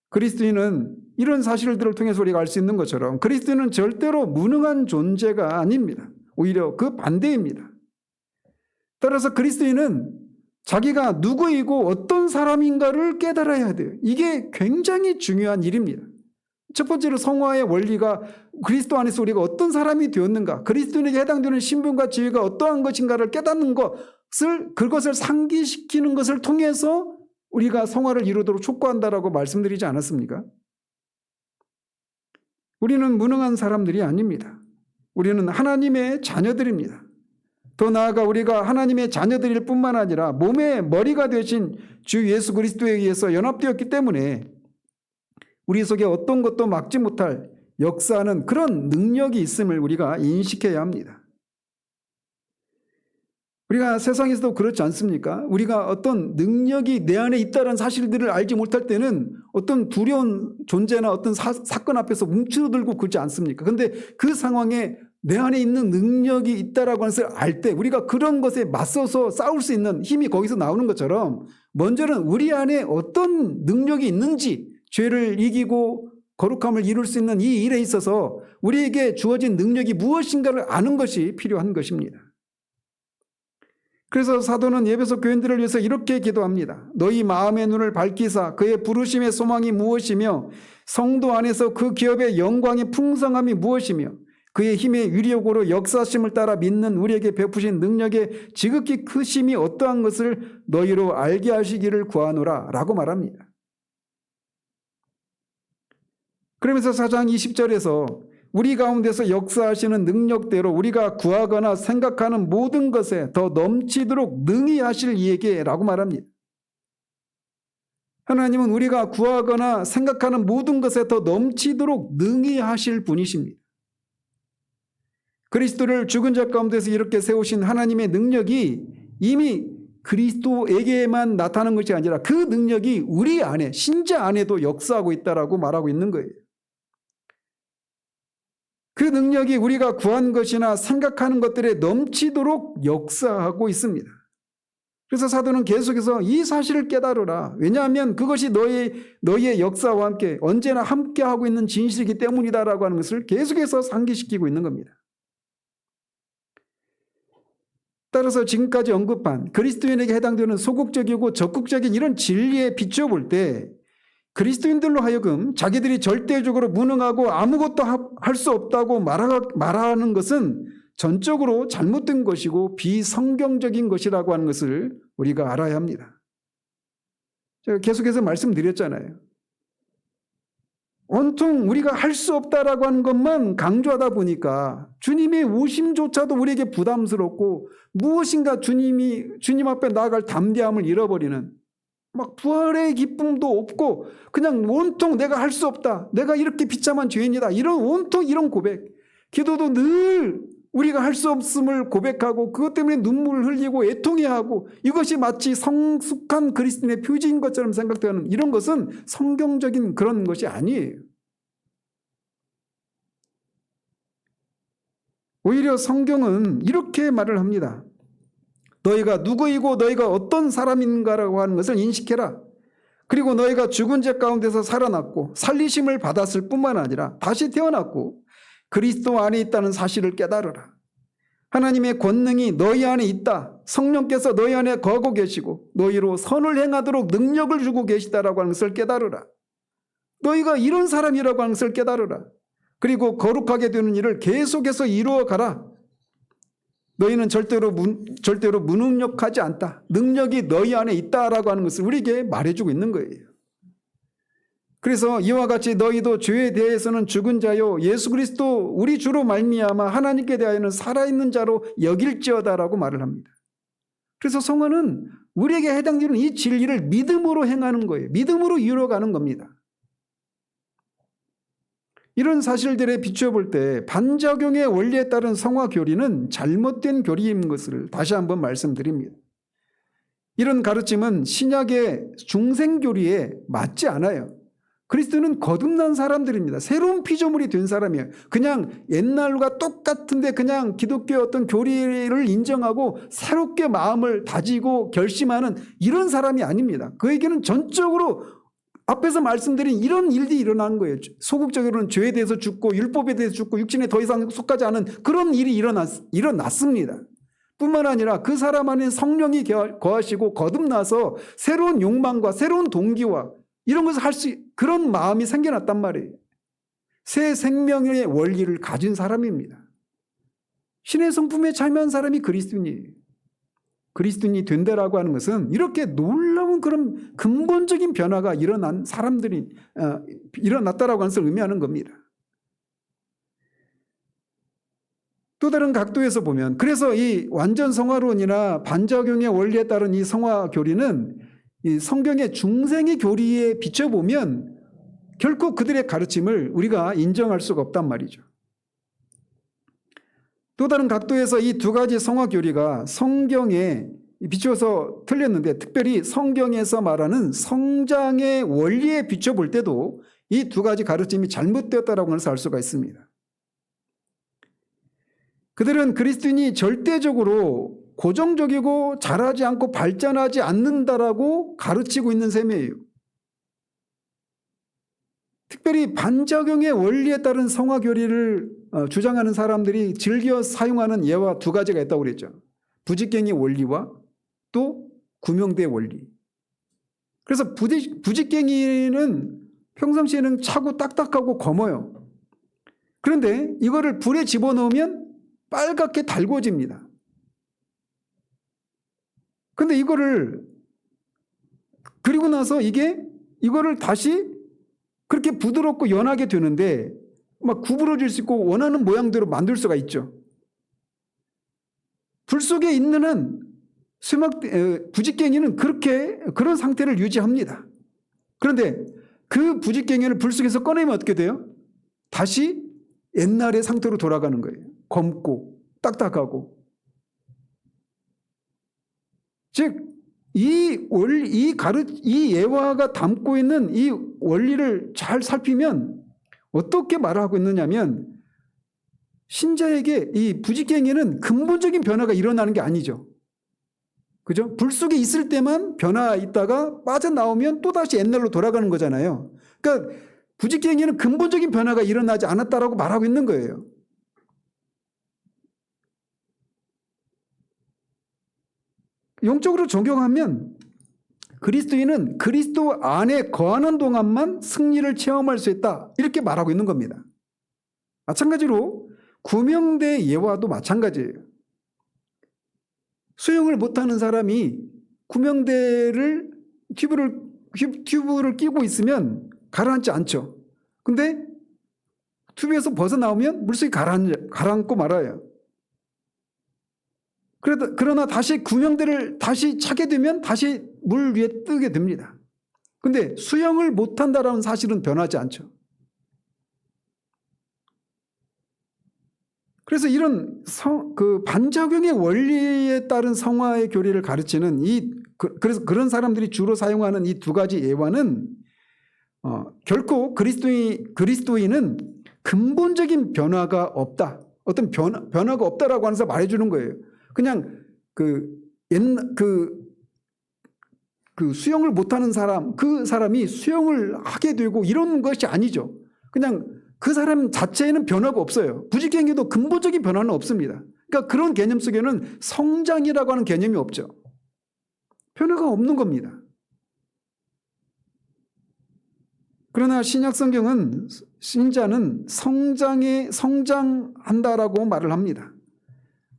그리스도인은 이런 사실들을 통해서 우리가 알 수 있는 것처럼 그리스도인은 절대로 무능한 존재가 아닙니다. 오히려 그 반대입니다. 따라서 그리스도인은 자기가 누구이고 어떤 사람인가를 깨달아야 돼요. 이게 굉장히 중요한 일입니다. 첫 번째로 성화의 원리가 그리스도 안에서 우리가 어떤 사람이 되었는가, 그리스도인에게 해당되는 신분과 지위가 어떠한 것인가를 깨닫는 그것을 상기시키는 것을 통해서 우리가 성화를 이루도록 촉구한다라고 말씀드리지 않았습니까? 우리는 무능한 사람들이 아닙니다. 우리는 하나님의 자녀들입니다. 더 나아가 우리가 하나님의 자녀들일 뿐만 아니라 몸의 머리가 되신 주 예수 그리스도에 의해서 연합되었기 때문에 우리 속에 어떤 것도 막지 못할 역사하는 그런 능력이 있음을 우리가 인식해야 합니다. 우리가 세상에서도 그렇지 않습니까? 우리가 어떤 능력이 내 안에 있다는 사실들을 알지 못할 때는 어떤 두려운 존재나 어떤 사건 앞에서 뭉쳐들고 그러지 않습니까? 그런데 그 상황에 내 안에 있는 능력이 있다라고 하는 것을 알 때 우리가 그런 것에 맞서서 싸울 수 있는 힘이 거기서 나오는 것처럼 먼저는 우리 안에 어떤 능력이 있는지, 죄를 이기고 거룩함을 이룰 수 있는 이 일에 있어서 우리에게 주어진 능력이 무엇인가를 아는 것이 필요한 것입니다. 그래서 사도는 에베소 교인들을 위해서 이렇게 기도합니다. 너희 마음의 눈을 밝히사 그의 부르심의 소망이 무엇이며 성도 안에서 그 기업의 영광의 풍성함이 무엇이며 그의 힘의 위력으로 역사심을 따라 믿는 우리에게 베푸신 능력의 지극히 크심이 어떠한 것을 너희로 알게 하시기를 구하노라 라고 말합니다. 그러면서 4장 20절에서 우리 가운데서 역사하시는 능력대로 우리가 구하거나 생각하는 모든 것에 더 넘치도록 능히 하실 이에게 라고 말합니다. 하나님은 우리가 구하거나 생각하는 모든 것에 더 넘치도록 능히 하실 분이십니다. 그리스도를 죽은 자 가운데서 이렇게 세우신 하나님의 능력이 이미 그리스도에게만 나타나는 것이 아니라 그 능력이 우리 안에, 신자 안에도 역사하고 있다라고 말하고 있는 거예요. 그 능력이 우리가 구한 것이나 생각하는 것들에 넘치도록 역사하고 있습니다. 그래서 사도는 계속해서 이 사실을 깨달으라. 왜냐하면 그것이 너희의 역사와 함께 언제나 함께하고 있는 진실이기 때문이다라고 하는 것을 계속해서 상기시키고 있는 겁니다. 따라서 지금까지 언급한 그리스도인에게 해당되는 소극적이고 적극적인 이런 진리에 비춰볼 때 그리스도인들로 하여금 자기들이 절대적으로 무능하고 아무것도 할 수 없다고 말하는 것은 전적으로 잘못된 것이고 비성경적인 것이라고 하는 것을 우리가 알아야 합니다. 제가 계속해서 말씀드렸잖아요. 온통 우리가 할 수 없다라고 하는 것만 강조하다 보니까 주님의 오심조차도 우리에게 부담스럽고 무엇인가 주님 앞에 나아갈 담대함을 잃어버리는 막 부활의 기쁨도 없고 그냥 온통 내가 할 수 없다. 내가 이렇게 비참한 죄인이다. 온통 이런 고백. 기도도 늘 우리가 할 수 없음을 고백하고 그것 때문에 눈물을 흘리고 애통해하고 이것이 마치 성숙한 그리스도인의 표지인 것처럼 생각되는 이런 것은 성경적인 그런 것이 아니에요. 오히려 성경은 이렇게 말을 합니다. 너희가 누구이고 너희가 어떤 사람인가라고 하는 것을 인식해라. 그리고 너희가 죽은 자 가운데서 살아났고 살리심을 받았을 뿐만 아니라 다시 태어났고 그리스도 안에 있다는 사실을 깨달으라. 하나님의 권능이 너희 안에 있다. 성령께서 너희 안에 거하고 계시고 너희로 선을 행하도록 능력을 주고 계시다라고 하는 것을 깨달으라. 너희가 이런 사람이라고 하는 것을 깨달으라. 그리고 거룩하게 되는 일을 계속해서 이루어가라. 너희는 절대로 무능력하지 않다. 능력이 너희 안에 있다라고 하는 것을 우리에게 말해주고 있는 거예요. 그래서 이와 같이 너희도 죄에 대해서는 죽은 자요 예수 그리스도 우리 주로 말미암아 하나님께 대하여는 살아있는 자로 여길지어다라고 말을 합니다. 그래서 성화는 우리에게 해당되는 이 진리를 믿음으로 행하는 거예요. 믿음으로 이루어가는 겁니다. 이런 사실들에 비추어 볼 때 반작용의 원리에 따른 성화 교리는 잘못된 교리인 것을 다시 한번 말씀드립니다. 이런 가르침은 신약의 중생교리에 맞지 않아요. 그리스도는 거듭난 사람들입니다. 새로운 피조물이 된 사람이에요. 그냥 옛날과 똑같은데 그냥 기독교의 어떤 교리를 인정하고 새롭게 마음을 다지고 결심하는 이런 사람이 아닙니다. 그에게는 전적으로 앞에서 말씀드린 이런 일들이 일어나는 거예요. 소극적으로는 죄에 대해서 죽고 율법에 대해서 죽고 육신에 더 이상 속하지 않은 그런 일이 일어났습니다. 뿐만 아니라 그 사람 안에 성령이 거하시고 거듭나서 새로운 욕망과 새로운 동기와 이런 것을 할 수 그런 마음이 생겨났단 말이에요. 새 생명의 원리를 가진 사람입니다. 신의 성품에 참여한 사람이 그리스도인이에요. 그리스도인이 된다라고 하는 것은 이렇게 놀라운 그런 근본적인 변화가 일어난 사람들이 일어났다라고 하는 것을 의미하는 겁니다. 또 다른 각도에서 보면 그래서 이 완전 성화론이나 반작용의 원리에 따른 이 성화 교리는 이 성경의 중생의 교리에 비춰보면 결코 그들의 가르침을 우리가 인정할 수가 없단 말이죠. 또 다른 각도에서 이 두 가지 성화 교리가 성경에 비추어서 틀렸는데 특별히 성경에서 말하는 성장의 원리에 비춰볼 때도 이 두 가지 가르침이 잘못되었다라고 하는 것을 알 수가 있습니다. 그들은 그리스도인이 절대적으로 고정적이고 자라지 않고 발전하지 않는다라고 가르치고 있는 셈이에요. 특별히 반작용의 원리에 따른 성화 교리를 주장하는 사람들이 즐겨 사용하는 예와 두 가지가 있다고 그랬죠. 부직갱이 원리와 또 구명대 원리. 그래서 부직갱이는 평상시에는 차고 딱딱하고 검어요. 그런데 이거를 불에 집어넣으면 빨갛게 달궈집니다. 근데 그리고 나서 이거를 다시 그렇게 부드럽고 연하게 되는데 막 구부러질 수 있고 원하는 모양대로 만들 수가 있죠. 불 속에 있는 한 부직갱이는 그런 상태를 유지합니다. 그런데 그 부직갱이를 불 속에서 꺼내면 어떻게 돼요? 다시 옛날의 상태로 돌아가는 거예요. 검고 딱딱하고. 즉, 이 예화가 담고 있는 이 원리를 잘 살피면 어떻게 말하고 있느냐면 신자에게 이 부직갱이는 근본적인 변화가 일어나는 게 아니죠. 그죠? 불 속에 있을 때만 변화 있다가 빠져나오면 또다시 옛날로 돌아가는 거잖아요. 그러니까 부직갱이는 근본적인 변화가 일어나지 않았다라고 말하고 있는 거예요. 영적으로 적용하면 그리스도인은 그리스도 안에 거하는 동안만 승리를 체험할 수 있다. 이렇게 말하고 있는 겁니다. 마찬가지로 구명대 예화도 마찬가지예요. 수영을 못하는 사람이 구명대를 튜브를 끼고 있으면 가라앉지 않죠. 근데 튜브에서 벗어나오면 물속에 가라앉고 말아요. 그러나 다시 구명대를 다시 차게 되면 다시 물 위에 뜨게 됩니다. 근데 수영을 못한다라는 사실은 변하지 않죠. 그래서 이런 반작용의 원리에 따른 성화의 교리를 가르치는 그래서 그런 사람들이 주로 사용하는 이 두 가지 예화는 결코 그리스도인은 근본적인 변화가 없다. 어떤 변화가 없다라고 하면서 말해주는 거예요. 그냥 수영을 못하는 그 사람이 수영을 하게 되고 이런 것이 아니죠. 그냥 그 사람 자체에는 변화가 없어요. 부직갱이도 근본적인 변화는 없습니다. 그러니까 그런 개념 속에는 성장이라고 하는 개념이 없죠. 변화가 없는 겁니다. 그러나 신약 성경은 신자는 성장한다라고 말을 합니다.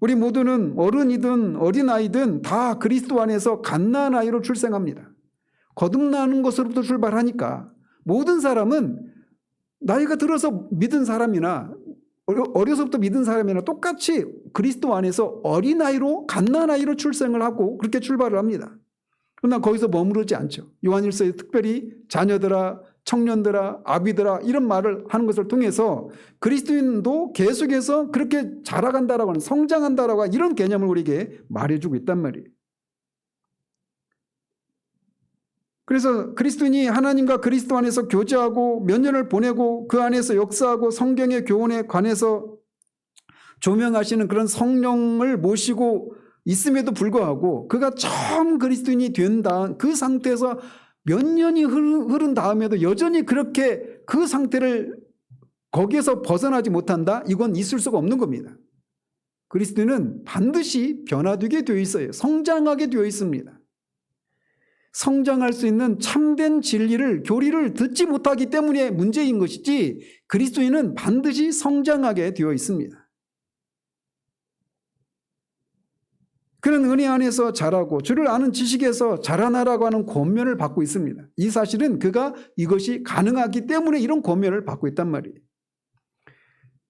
우리 모두는 어른이든 어린아이든 다 그리스도 안에서 갓난 아이로 출생합니다. 거듭나는 것으로부터 출발하니까 모든 사람은 나이가 들어서 믿은 사람이나 어려서부터 믿은 사람이나 똑같이 그리스도 안에서 어린아이로 갓난아이로 출생을 하고 그렇게 출발을 합니다. 그러나 거기서 머무르지 않죠. 요한일서에 특별히 자녀들아, 청년들아, 아비들아 이런 말을 하는 것을 통해서 그리스도인도 계속해서 그렇게 자라간다라고 하는, 성장한다라고 하는 이런 개념을 우리에게 말해주고 있단 말이에요. 그래서 그리스도인이 하나님과 그리스도 안에서 교제하고 몇 년을 보내고 그 안에서 역사하고 성경의 교훈에 관해서 조명하시는 그런 성령을 모시고 있음에도 불구하고 그가 처음 그리스도인이 된다 그 상태에서 몇 년이 흐른 다음에도 여전히 그렇게 그 상태를 거기에서 벗어나지 못한다? 이건 있을 수가 없는 겁니다. 그리스도인은 반드시 변화되게 되어 있어요. 성장하게 되어 있습니다. 성장할 수 있는 참된 진리를, 교리를 듣지 못하기 때문에 문제인 것이지 그리스도인은 반드시 성장하게 되어 있습니다. 그는 은혜 안에서 자라고 주를 아는 지식에서 자라나라고 하는 권면을 받고 있습니다. 이 사실은 그가 이것이 가능하기 때문에 이런 권면을 받고 있단 말이에요.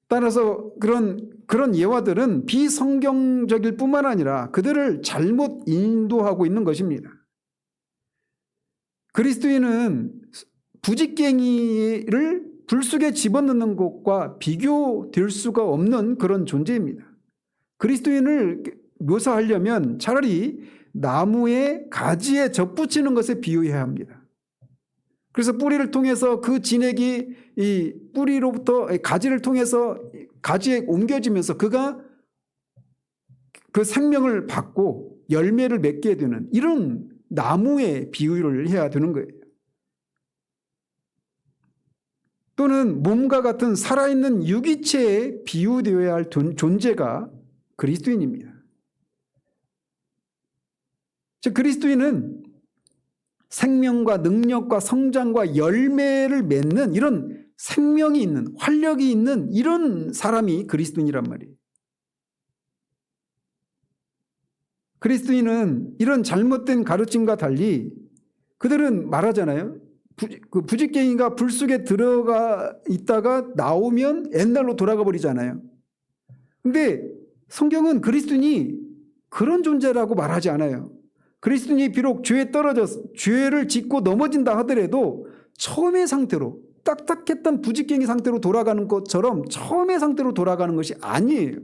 따라서 그런 예화들은 비성경적일 뿐만 아니라 그들을 잘못 인도하고 있는 것입니다. 그리스도인은 부직갱이를 불 속에 집어넣는 것과 비교될 수가 없는 그런 존재입니다. 그리스도인을 묘사하려면 차라리 나무의 가지에 접붙이는 것에 비유해야 합니다. 그래서 뿌리를 통해서 그 진액이 이 뿌리로부터 가지를 통해서 가지에 옮겨지면서 그가 그 생명을 받고 열매를 맺게 되는 이런 나무의 비유를 해야 되는 거예요. 또는 몸과 같은 살아있는 유기체에 비유되어야 할 존재가 그리스도인입니다. 즉 그리스도인은 생명과 능력과 성장과 열매를 맺는 이런 생명이 있는, 활력이 있는 이런 사람이 그리스도인이란 말이에요. 그리스도인은 이런 잘못된 가르침과 달리 그들은 말하잖아요. 부직갱이가 불 속에 들어가 있다가 나오면 옛날로 돌아가 버리잖아요. 근데 성경은 그리스도인이 그런 존재라고 말하지 않아요. 그리스도인이 비록 죄에 떨어져서 죄를 짓고 넘어진다 하더라도 처음의 상태로 딱딱했던 부직갱이 상태로 돌아가는 것처럼 처음의 상태로 돌아가는 것이 아니에요.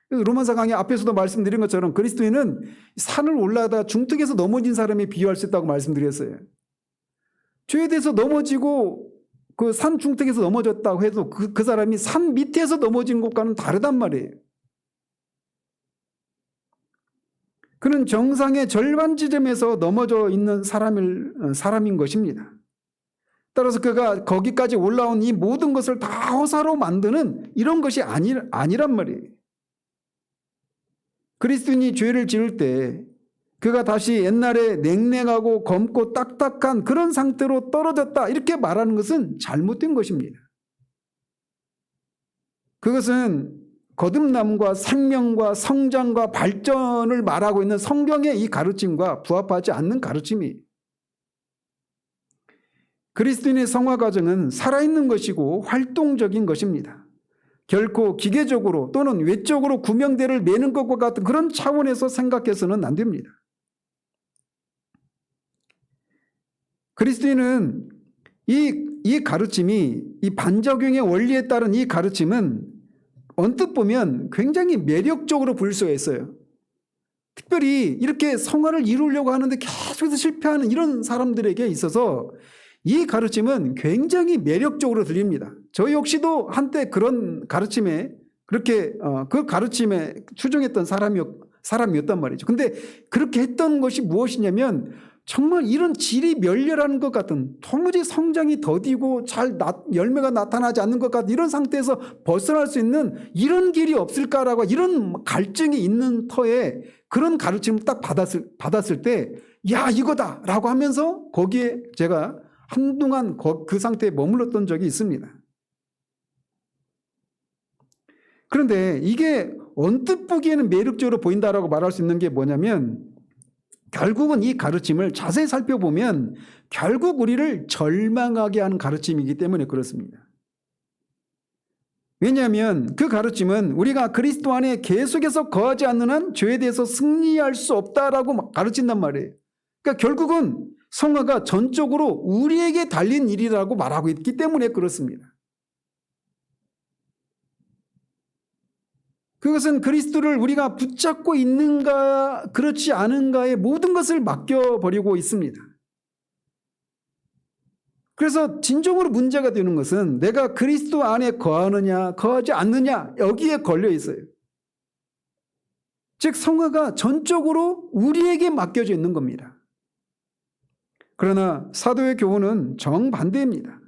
로마서 강의 앞에서도 말씀드린 것처럼 그리스도인은 산을 올라가다 중턱에서 넘어진 사람에 비유할 수 있다고 말씀드렸어요. 죄에 대해서 넘어지고 그 산 중턱에서 넘어졌다고 해도 그 사람이 산 밑에서 넘어진 것과는 다르단 말이에요. 그는 정상의 절반 지점에서 넘어져 있는 사람인 것입니다. 따라서 그가 거기까지 올라온 이 모든 것을 다 허사로 만드는 이런 것이 아니란 말이에요. 그리스도인이 죄를 지을 때 그가 다시 옛날에 냉랭하고 검고 딱딱한 그런 상태로 떨어졌다 이렇게 말하는 것은 잘못된 것입니다. 그것은 거듭남과 생명과 성장과 발전을 말하고 있는 성경의 이 가르침과 부합하지 않는 가르침이에요. 그리스도인의 성화 과정은 살아있는 것이고 활동적인 것입니다. 결코 기계적으로 또는 외적으로 구명대를 매는 것과 같은 그런 차원에서 생각해서는 안 됩니다. 그리스도인은 이 가르침이 이 반작용의 원리에 따른 이 가르침은 언뜻 보면 굉장히 매력적으로 보일 수가 있어요. 특별히 이렇게 성화를 이루려고 하는데 계속해서 실패하는 이런 사람들에게 있어서 이 가르침은 굉장히 매력적으로 들립니다. 저 역시도 한때 그런 가르침에 그렇게 그 가르침에 추종했던 사람이었단 말이죠. 근데 그렇게 했던 것이 무엇이냐면 정말 이런 질이 멸렬한 것 같은 도무지 성장이 더디고 열매가 나타나지 않는 것 같은 이런 상태에서 벗어날 수 있는 이런 길이 없을까라고 이런 갈증이 있는 터에 그런 가르침을 딱 받았을 때 야 이거다 라고 하면서 거기에 제가 한동안 그 상태에 머물렀던 적이 있습니다. 그런데 이게 언뜻 보기에는 매력적으로 보인다라고 말할 수 있는 게 뭐냐면, 결국은 이 가르침을 자세히 살펴보면 결국 우리를 절망하게 하는 가르침이기 때문에 그렇습니다. 왜냐하면 그 가르침은 우리가 그리스도 안에 계속해서 거하지 않는 한 죄에 대해서 승리할 수 없다라고 가르친단 말이에요. 그러니까 결국은 성화가 전적으로 우리에게 달린 일이라고 말하고 있기 때문에 그렇습니다. 그것은 그리스도를 우리가 붙잡고 있는가 그렇지 않은가의 모든 것을 맡겨버리고 있습니다. 그래서 진정으로 문제가 되는 것은 내가 그리스도 안에 거하느냐 거하지 않느냐 여기에 걸려 있어요. 즉 성화가 전적으로 우리에게 맡겨져 있는 겁니다. 그러나 사도의 교훈은 정반대입니다.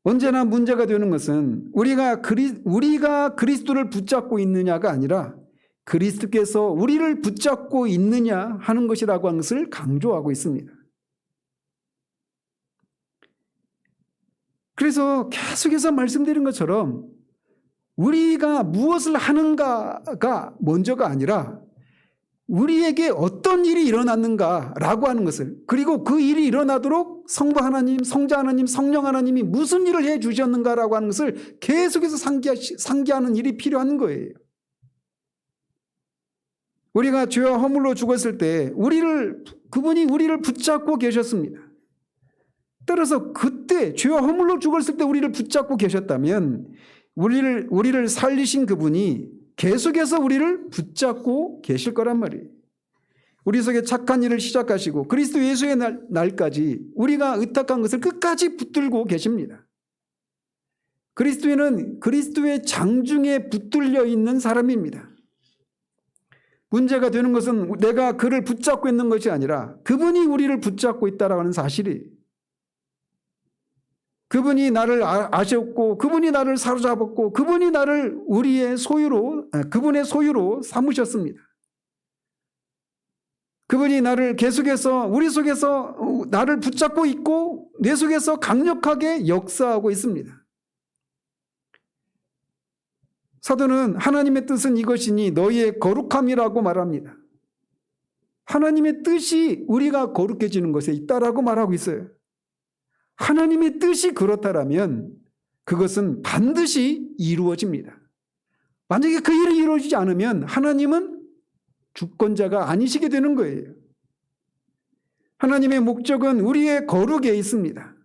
언제나 문제가 되는 것은 우리가 그리스도를 붙잡고 있느냐가 아니라 그리스도께서 우리를 붙잡고 있느냐 하는 것이라고 하는 것을 강조하고 있습니다. 그래서 계속해서 말씀드린 것처럼 우리가 무엇을 하는가가 먼저가 아니라 우리에게 어떤 일이 일어났는가라고 하는 것을, 그리고 그 일이 일어나도록 성부 하나님, 성자 하나님, 성령 하나님이 무슨 일을 해 주셨는가라고 하는 것을 계속해서 상기하는 일이 필요한 거예요. 우리가 죄와 허물로 죽었을 때 그분이 우리를 붙잡고 계셨습니다. 따라서 그때 죄와 허물로 죽었을 때 우리를 붙잡고 계셨다면 우리를 살리신 그분이 계속해서 우리를 붙잡고 계실 거란 말이에요. 우리 속에 착한 일을 시작하시고 그리스도 예수의 날까지 우리가 의탁한 것을 끝까지 붙들고 계십니다. 그리스도인은 그리스도의 장중에 붙들려 있는 사람입니다. 문제가 되는 것은 내가 그를 붙잡고 있는 것이 아니라 그분이 우리를 붙잡고 있다는 사실이에요. 그분이 나를 아셨고 그분이 나를 사로잡았고 그분이 나를 그분의 소유로 삼으셨습니다. 그분이 나를 계속해서 우리 속에서 나를 붙잡고 있고 내 속에서 강력하게 역사하고 있습니다. 사도는 하나님의 뜻은 이것이니 너희의 거룩함이라고 말합니다. 하나님의 뜻이 우리가 거룩해지는 것에 있다라고 말하고 있어요. 하나님의 뜻이 그렇다면 그것은 반드시 이루어집니다. 만약에 그 일이 이루어지지 않으면 하나님은 주권자가 아니시게 되는 거예요. 하나님의 목적은 우리의 거룩에 있습니다.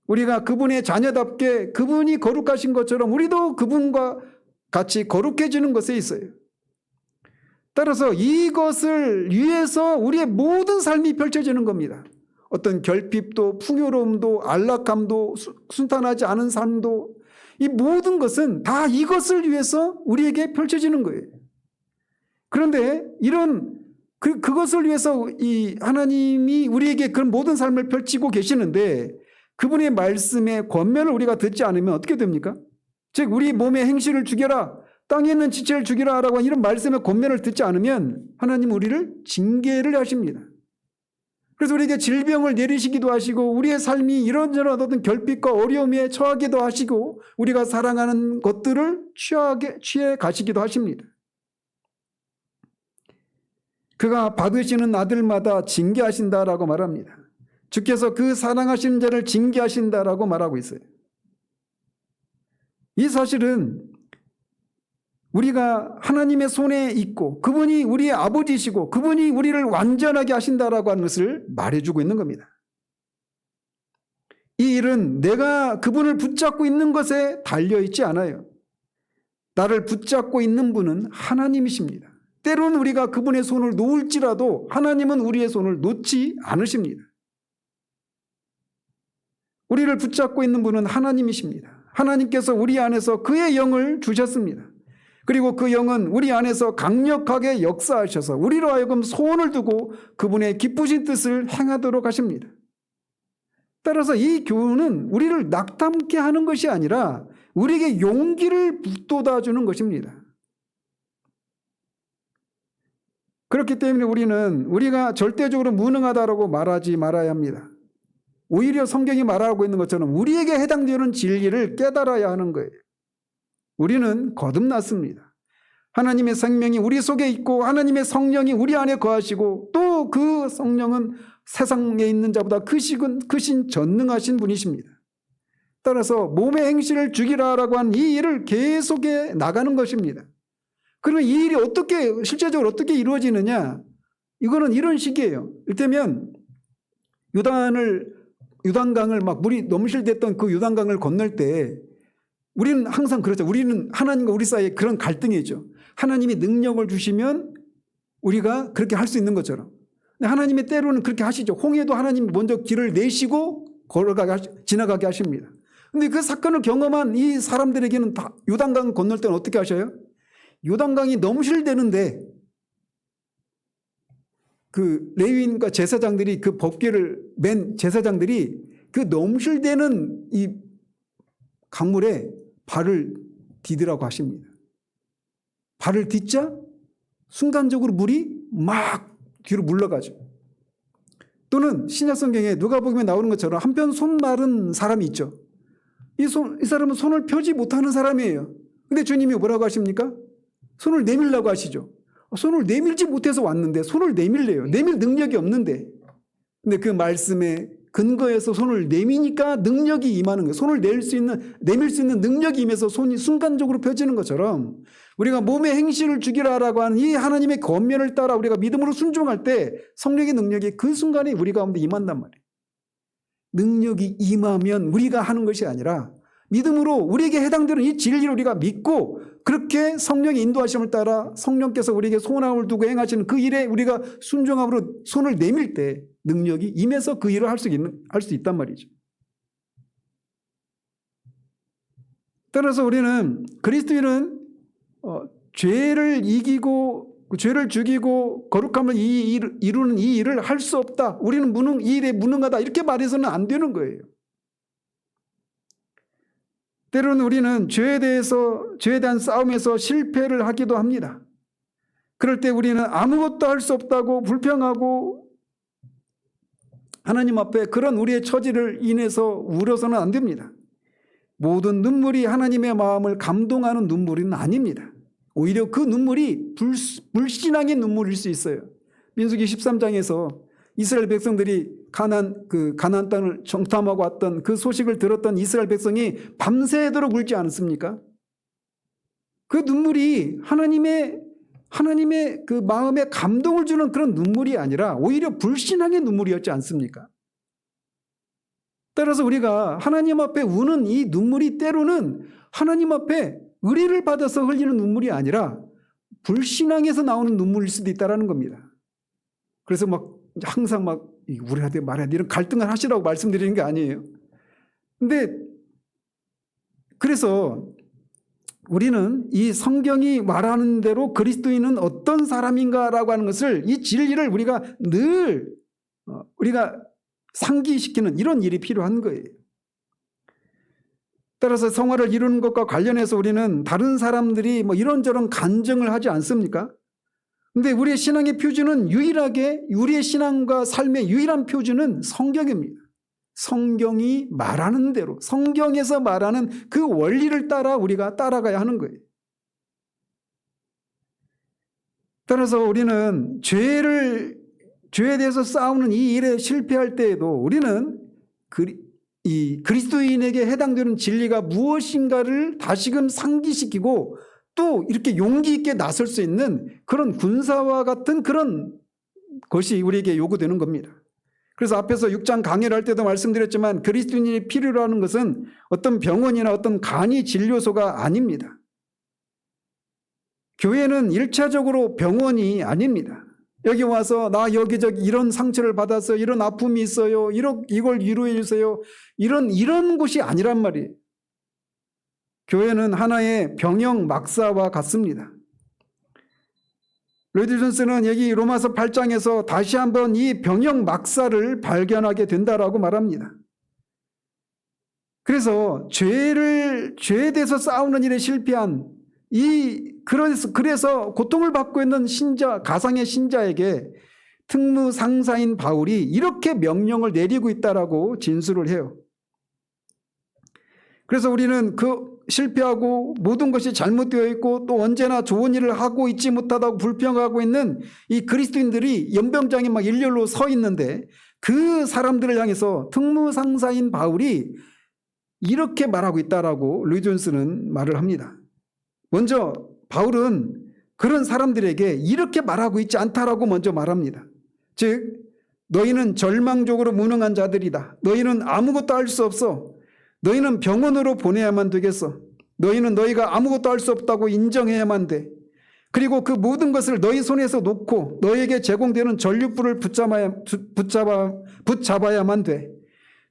우리가 그분의 자녀답게 그분이 거룩하신 것처럼 우리도 그분과 같이 거룩해지는 것에 있어요. 따라서 이것을 위해서 우리의 모든 삶이 펼쳐지는 겁니다. 어떤 결핍도 풍요로움도 안락함도 순탄하지 않은 삶도 이 모든 것은 다 이것을 위해서 우리에게 펼쳐지는 거예요. 그런데 그것을 위해서 이 하나님이 우리에게 그런 모든 삶을 펼치고 계시는데 그분의 말씀의 권면을 우리가 듣지 않으면 어떻게 됩니까? 즉 우리 몸의 행실을 죽여라, 땅에 있는 지체를 죽이라 라고 이런 말씀의 권면을 듣지 않으면 하나님은 우리를 징계를 하십니다. 그래서 우리에게 질병을 내리시기도 하시고 우리의 삶이 이런저런 어떤 결핍과 어려움에 처하기도 하시고 우리가 사랑하는 것들을 취해 가시기도 하십니다. 그가 받으시는 아들마다 징계하신다라고 말합니다. 주께서 그 사랑하시는 자를 징계하신다라고 말하고 있어요. 이 사실은 우리가 하나님의 손에 있고 그분이 우리의 아버지시고 그분이 우리를 완전하게 하신다라고 하는 것을 말해주고 있는 겁니다. 이 일은 내가 그분을 붙잡고 있는 것에 달려있지 않아요. 나를 붙잡고 있는 분은 하나님이십니다. 때로는 우리가 그분의 손을 놓을지라도 하나님은 우리의 손을 놓지 않으십니다. 우리를 붙잡고 있는 분은 하나님이십니다. 하나님께서 우리 안에서 그의 영을 주셨습니다. 그리고 그 영은 우리 안에서 강력하게 역사하셔서 우리로 하여금 소원을 두고 그분의 기쁘신 뜻을 행하도록 하십니다. 따라서 이 교훈은 우리를 낙담케 하는 것이 아니라 우리에게 용기를 북돋아주는 것입니다. 그렇기 때문에 우리가 절대적으로 무능하다고 말하지 말아야 합니다. 오히려 성경이 말하고 있는 것처럼 우리에게 해당되는 진리를 깨달아야 하는 거예요. 우리는 거듭났습니다. 하나님의 생명이 우리 속에 있고 하나님의 성령이 우리 안에 거하시고 또 그 성령은 세상에 있는 자보다 크신 전능하신 분이십니다. 따라서 몸의 행실을 죽이라라고 한 이 일을 계속해 나가는 것입니다. 그러면 이 일이 실제적으로 어떻게 이루어지느냐? 이거는 이런 식이에요. 이를테면 요단강을 막 물이 넘실댔던 그 요단강을 건널 때 우리는 항상 그렇죠. 우리는 하나님과 우리 사이에 그런 갈등이죠. 하나님이 능력을 주시면 우리가 그렇게 할 수 있는 것처럼. 하나님이 때로는 그렇게 하시죠. 홍해도 하나님이 먼저 길을 내시고 지나가게 하십니다. 그런데 그 사건을 경험한 이 사람들에게는 다 요단강 건널 때는 어떻게 하셔요? 요단강이 넘실대는데 그 레위인과 제사장들이 그 법궤를 맨 제사장들이 그 넘실대는 이 강물에 발을 디디라고 하십니다. 발을 딛자 순간적으로 물이 막 뒤로 물러가죠. 또는 신약성경에 누가복음에 나오는 것처럼 한편 손 마른 사람이 있죠. 이 사람은 손을 펴지 못하는 사람이에요. 근데 주님이 뭐라고 하십니까? 손을 내밀라고 하시죠. 손을 내밀지 못해서 왔는데 손을 내밀래요. 내밀 능력이 없는데. 근데 그 말씀에 근거해서 손을 내미니까 능력이 임하는 거예요. 손을 내밀 수 있는 능력이 임해서 손이 순간적으로 펴지는 것처럼 우리가 몸의 행실을 죽이라라고 하는 이 하나님의 권면을 따라 우리가 믿음으로 순종할 때 성령의 능력이 그 순간에 우리 가운데 임한단 말이에요. 능력이 임하면 우리가 하는 것이 아니라 믿음으로 우리에게 해당되는 이 진리를 우리가 믿고 그렇게 성령의 인도하심을 따라 성령께서 우리에게 소원함을 두고 행하시는 그 일에 우리가 순종함으로 손을 내밀 때 능력이 임해서 그 일을 할 수 있단 말이죠. 따라서 우리는 그리스도인은 죄를 이기고 죄를 죽이고 거룩함을 이루는 이 일을 할 수 없다. 우리는 이 일에 무능하다. 이렇게 말해서는 안 되는 거예요. 때로는 우리는 죄에 대한 싸움에서 실패를 하기도 합니다. 그럴 때 우리는 아무것도 할 수 없다고 불평하고 하나님 앞에 그런 우리의 처지를 인해서 울어서는 안 됩니다. 모든 눈물이 하나님의 마음을 감동하는 눈물은 아닙니다. 오히려 그 눈물이 불신앙의 눈물일 수 있어요. 민수기 13장에서 이스라엘 백성들이 가나안 땅을 정탐하고 왔던 그 소식을 들었던 이스라엘 백성이 밤새도록 울지 않았습니까? 그 눈물이 하나님의 그 마음에 감동을 주는 그런 눈물이 아니라 오히려 불신앙의 눈물이었지 않습니까? 따라서 우리가 하나님 앞에 우는 이 눈물이 때로는 하나님 앞에 의뢰를 받아서 흘리는 눈물이 아니라 불신앙에서 나오는 눈물일 수도 있다는 겁니다. 그래서 항상 우려야 돼 말아야 돼 이런 갈등을 하시라고 말씀드리는 게 아니에요. 근데 그래서 우리는 이 성경이 말하는 대로 그리스도인은 어떤 사람인가라고 하는 것을 이 진리를 우리가 늘 상기시키는 이런 일이 필요한 거예요. 따라서 성화를 이루는 것과 관련해서 우리는 다른 사람들이 이런저런 간증을 하지 않습니까? 근데 우리의 신앙의 표준은 유일하게 우리의 신앙과 삶의 유일한 표준은 성경입니다. 성경이 말하는 대로 성경에서 말하는 그 원리를 따라 우리가 따라가야 하는 거예요. 따라서 우리는 죄에 대해서 싸우는 이 일에 실패할 때에도 우리는 이 그리스도인에게 해당되는 진리가 무엇인가를 다시금 상기시키고 또 이렇게 용기 있게 나설 수 있는 그런 군사와 같은 그런 것이 우리에게 요구되는 겁니다. 그래서 앞에서 6장 강해를 할 때도 말씀드렸지만 그리스도인이 필요로 하는 것은 어떤 병원이나 어떤 간이 진료소가 아닙니다. 교회는 1차적으로 병원이 아닙니다. 여기 와서 나 여기저기 이런 상처를 받아서 이런 아픔이 있어요. 이걸 위로해 주세요. 이런 곳이 아니란 말이에요. 교회는 하나의 병영 막사와 같습니다. 로이드 존스는 여기 로마서 8장에서 다시 한번 이 병영 막사를 발견하게 된다라고 말합니다. 그래서 죄에 대해서 싸우는 일에 실패한 그래서 고통을 받고 있는 가상의 신자에게 특무 상사인 바울이 이렇게 명령을 내리고 있다라고 진술을 해요. 그래서 우리는 실패하고 모든 것이 잘못되어 있고 또 언제나 좋은 일을 하고 있지 못하다고 불평하고 있는 이 그리스도인들이 연병장에 막 일렬로 서 있는데 그 사람들을 향해서 특무상사인 바울이 이렇게 말하고 있다라고 루이 존스는 말을 합니다. 먼저 바울은 그런 사람들에게 이렇게 말하고 있지 않다라고 먼저 말합니다. 즉 너희는 절망적으로 무능한 자들이다. 너희는 아무것도 할 수 없어. 너희는 병원으로 보내야만 되겠어. 너희는 너희가 아무것도 할 수 없다고 인정해야만 돼. 그리고 그 모든 것을 너희 손에서 놓고 너희에게 제공되는 전류불을 붙잡아야만 돼.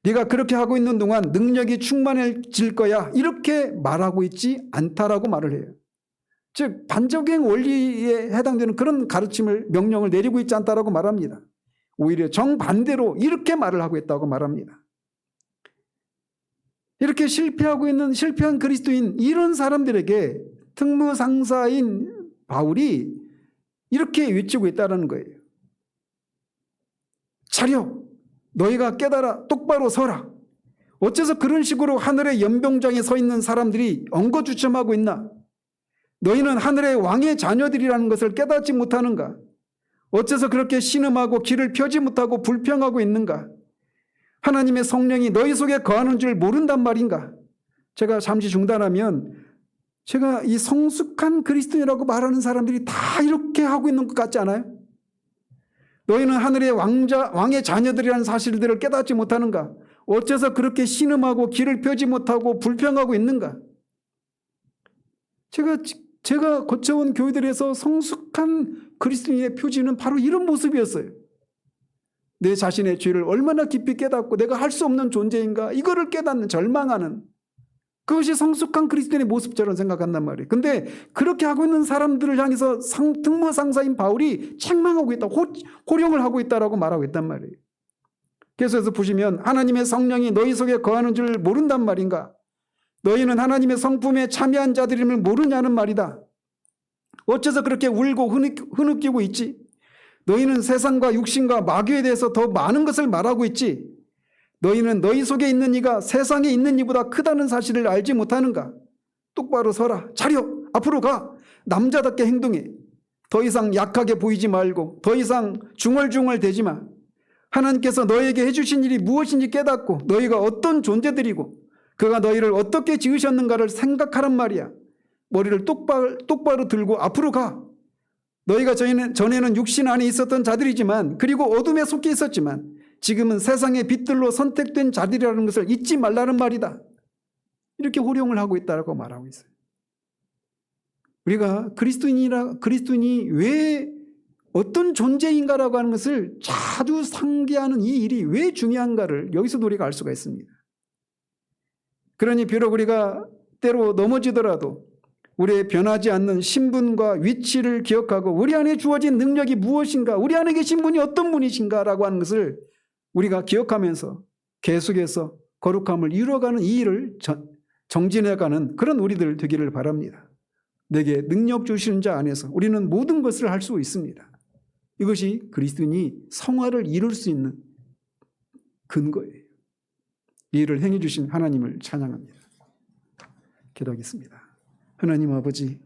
네가 그렇게 하고 있는 동안 능력이 충만해질 거야. 이렇게 말하고 있지 않다라고 말을 해요. 즉 반적행 원리에 해당되는 그런 가르침을 명령을 내리고 있지 않다라고 말합니다. 오히려 정반대로 이렇게 말을 하고 있다고 말합니다. 이렇게 실패한 그리스도인 이런 사람들에게 특무상사인 바울이 이렇게 외치고 있다는 거예요. 차려! 너희가 깨달아 똑바로 서라. 어째서 그런 식으로 하늘의 연병장에 서 있는 사람들이 엉거주춤하고 있나? 너희는 하늘의 왕의 자녀들이라는 것을 깨닫지 못하는가? 어째서 그렇게 신음하고 길을 펴지 못하고 불평하고 있는가? 하나님의 성령이 너희 속에 거하는 줄 모른단 말인가? 제가 잠시 중단하면 제가 이 성숙한 그리스도인이라고 말하는 사람들이 다 이렇게 하고 있는 것 같지 않아요? 너희는 하늘의 왕의 자녀들이라는 사실들을 깨닫지 못하는가? 어째서 그렇게 신음하고 길을 펴지 못하고 불평하고 있는가? 제가 거쳐온 교회들에서 성숙한 그리스도인의 표지는 바로 이런 모습이었어요. 내 자신의 죄를 얼마나 깊이 깨닫고 내가 할 수 없는 존재인가 이거를 깨닫는 절망하는 그것이 성숙한 그리스도인의 모습처럼 생각한단 말이에요. 근데 그렇게 하고 있는 사람들을 향해서 특무상사인 바울이 책망하고 있다, 호령을 하고 있다라고 말하고 있단 말이에요. 그래서 보시면 하나님의 성령이 너희 속에 거하는 줄 모른단 말인가? 너희는 하나님의 성품에 참여한 자들임을 모르냐는 말이다. 어째서 그렇게 울고 흐느끼고 있지? 너희는 세상과 육신과 마귀에 대해서 더 많은 것을 말하고 있지. 너희는 너희 속에 있는 이가 세상에 있는 이보다 크다는 사실을 알지 못하는가? 똑바로 서라. 차려. 앞으로 가. 남자답게 행동해. 더 이상 약하게 보이지 말고 더 이상 중얼중얼 대지 마. 하나님께서 너희에게 해주신 일이 무엇인지 깨닫고 너희가 어떤 존재들이고 그가 너희를 어떻게 지으셨는가를 생각하란 말이야. 머리를 똑바로 들고 앞으로 가. 너희가 전에는 육신 안에 있었던 자들이지만 그리고 어둠에 속해 있었지만 지금은 세상의 빛들로 선택된 자들이라는 것을 잊지 말라는 말이다. 이렇게 호령을 하고 있다고 말하고 있어요. 우리가 그리스도인이 왜 어떤 존재인가라고 하는 것을 자주 상기하는 이 일이 왜 중요한가를 여기서도 우리가 알 수가 있습니다. 그러니 비록 우리가 때로 넘어지더라도 우리의 변하지 않는 신분과 위치를 기억하고 우리 안에 주어진 능력이 무엇인가, 우리 안에 계신 분이 어떤 분이신가라고 하는 것을 우리가 기억하면서 계속해서 거룩함을 이루어가는 이 일을 정진해가는 그런 우리들 되기를 바랍니다. 내게 능력 주시는 자 안에서 우리는 모든 것을 할 수 있습니다. 이것이 그리스도인이 성화를 이룰 수 있는 근거예요. 이 일을 행해 주신 하나님을 찬양합니다. 기도하겠습니다. 하나님 아버지,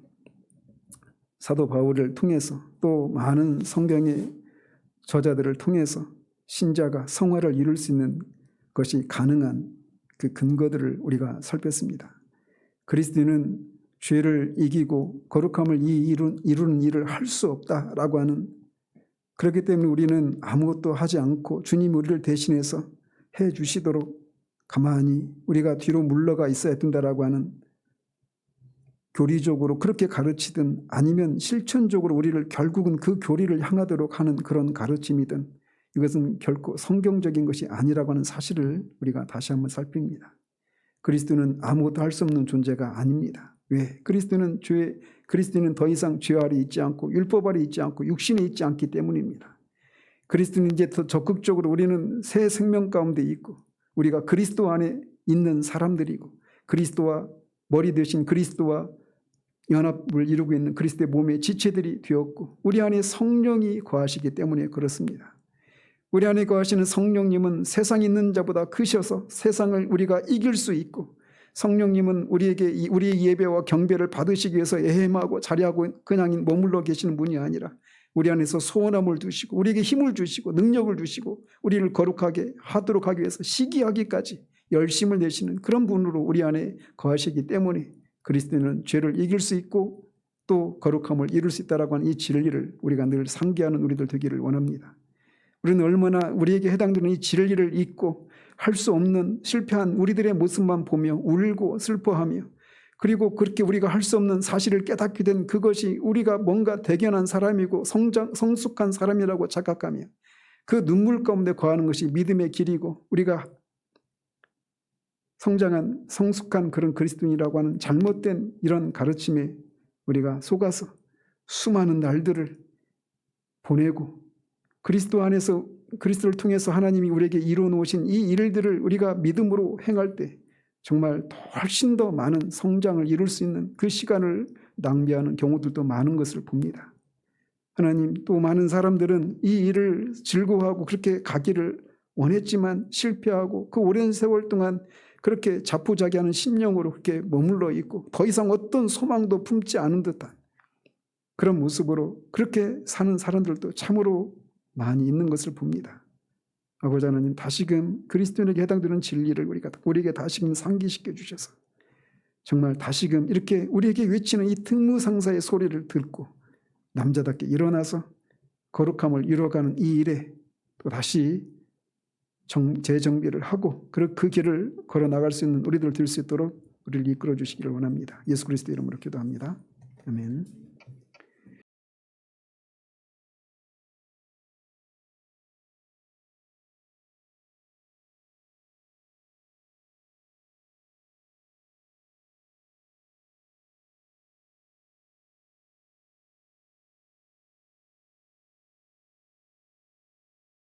사도 바울을 통해서 또 많은 성경의 저자들을 통해서 신자가 성화를 이룰 수 있는 것이 가능한 그 근거들을 우리가 살폈습니다. 그리스도인은 죄를 이기고 거룩함을 이루는 일을 할 수 없다라고 하는, 그렇기 때문에 우리는 아무것도 하지 않고 주님이 우리를 대신해서 해 주시도록 가만히 우리가 뒤로 물러가 있어야 된다라고 하는, 교리적으로 그렇게 가르치든 아니면 실천적으로 우리를 결국은 그 교리를 향하도록 하는 그런 가르침이든 이것은 결코 성경적인 것이 아니라고 하는 사실을 우리가 다시 한번 살핍니다. 그리스도는 아무것도 할 수 없는 존재가 아닙니다. 왜? 그리스도는 더 이상 죄 아래 있지 않고 율법 아래 있지 않고 육신에 있지 않기 때문입니다. 그리스도는 이제 더 적극적으로 우리는 새 생명 가운데 있고 우리가 그리스도 안에 있는 사람들이고 그리스도와 머리 되신 그리스도와 연합을 이루고 있는 그리스도의 몸의 지체들이 되었고 우리 안에 성령이 거하시기 때문에 그렇습니다. 우리 안에 거하시는 성령님은 세상에 있는 자보다 크셔서 세상을 우리가 이길 수 있고 성령님은 우리에게 우리의 예배와 경배를 받으시기 위해서 애헴하고 자리하고 그냥 머물러 계시는 분이 아니라 우리 안에서 소원함을 두시고 우리에게 힘을 주시고 능력을 주시고 우리를 거룩하게 하도록 하기 위해서 시기하기까지 열심을 내시는 그런 분으로 우리 안에 거하시기 때문에 그리스도인은 죄를 이길 수 있고 또 거룩함을 이룰 수 있다라고 하는 이 진리를 우리가 늘 상기하는 우리들 되기를 원합니다. 우리는 얼마나 우리에게 해당되는 이 진리를 잊고 할 수 없는 실패한 우리들의 모습만 보며 울고 슬퍼하며 그리고 그렇게 우리가 할 수 없는 사실을 깨닫게 된 그것이 우리가 뭔가 대견한 사람이고 성숙한 사람이라고 착각하며 그 눈물 가운데 거하는 것이 믿음의 길이고 우리가 성장한 성숙한 그런 그리스도인이라고 하는 잘못된 이런 가르침에 우리가 속아서 수많은 날들을 보내고 그리스도 안에서 그리스도를 통해서 하나님이 우리에게 이루어 놓으신 이 일들을 우리가 믿음으로 행할 때 정말 훨씬 더 많은 성장을 이룰 수 있는 그 시간을 낭비하는 경우들도 많은 것을 봅니다. 하나님, 또 많은 사람들은 이 일을 즐거워하고 그렇게 가기를 원했지만 실패하고 그 오랜 세월 동안 그렇게 자포자기하는 심령으로 그렇게 머물러 있고 더 이상 어떤 소망도 품지 않은 듯한 그런 모습으로 그렇게 사는 사람들도 참으로 많이 있는 것을 봅니다. 아버지 하나님, 다시금 그리스도인에게 해당되는 진리를 우리에게 다시금 상기시켜 주셔서 정말 다시금 이렇게 우리에게 외치는 이 특무상사의 소리를 듣고 남자답게 일어나서 거룩함을 이루어가는 이 일에 또 다시 재정비를 하고 그 길을 걸어 나갈 수 있는 우리들 될 수 있도록 우리를 이끌어 주시기를 원합니다. 예수 그리스도 이름으로 기도합니다. 아멘.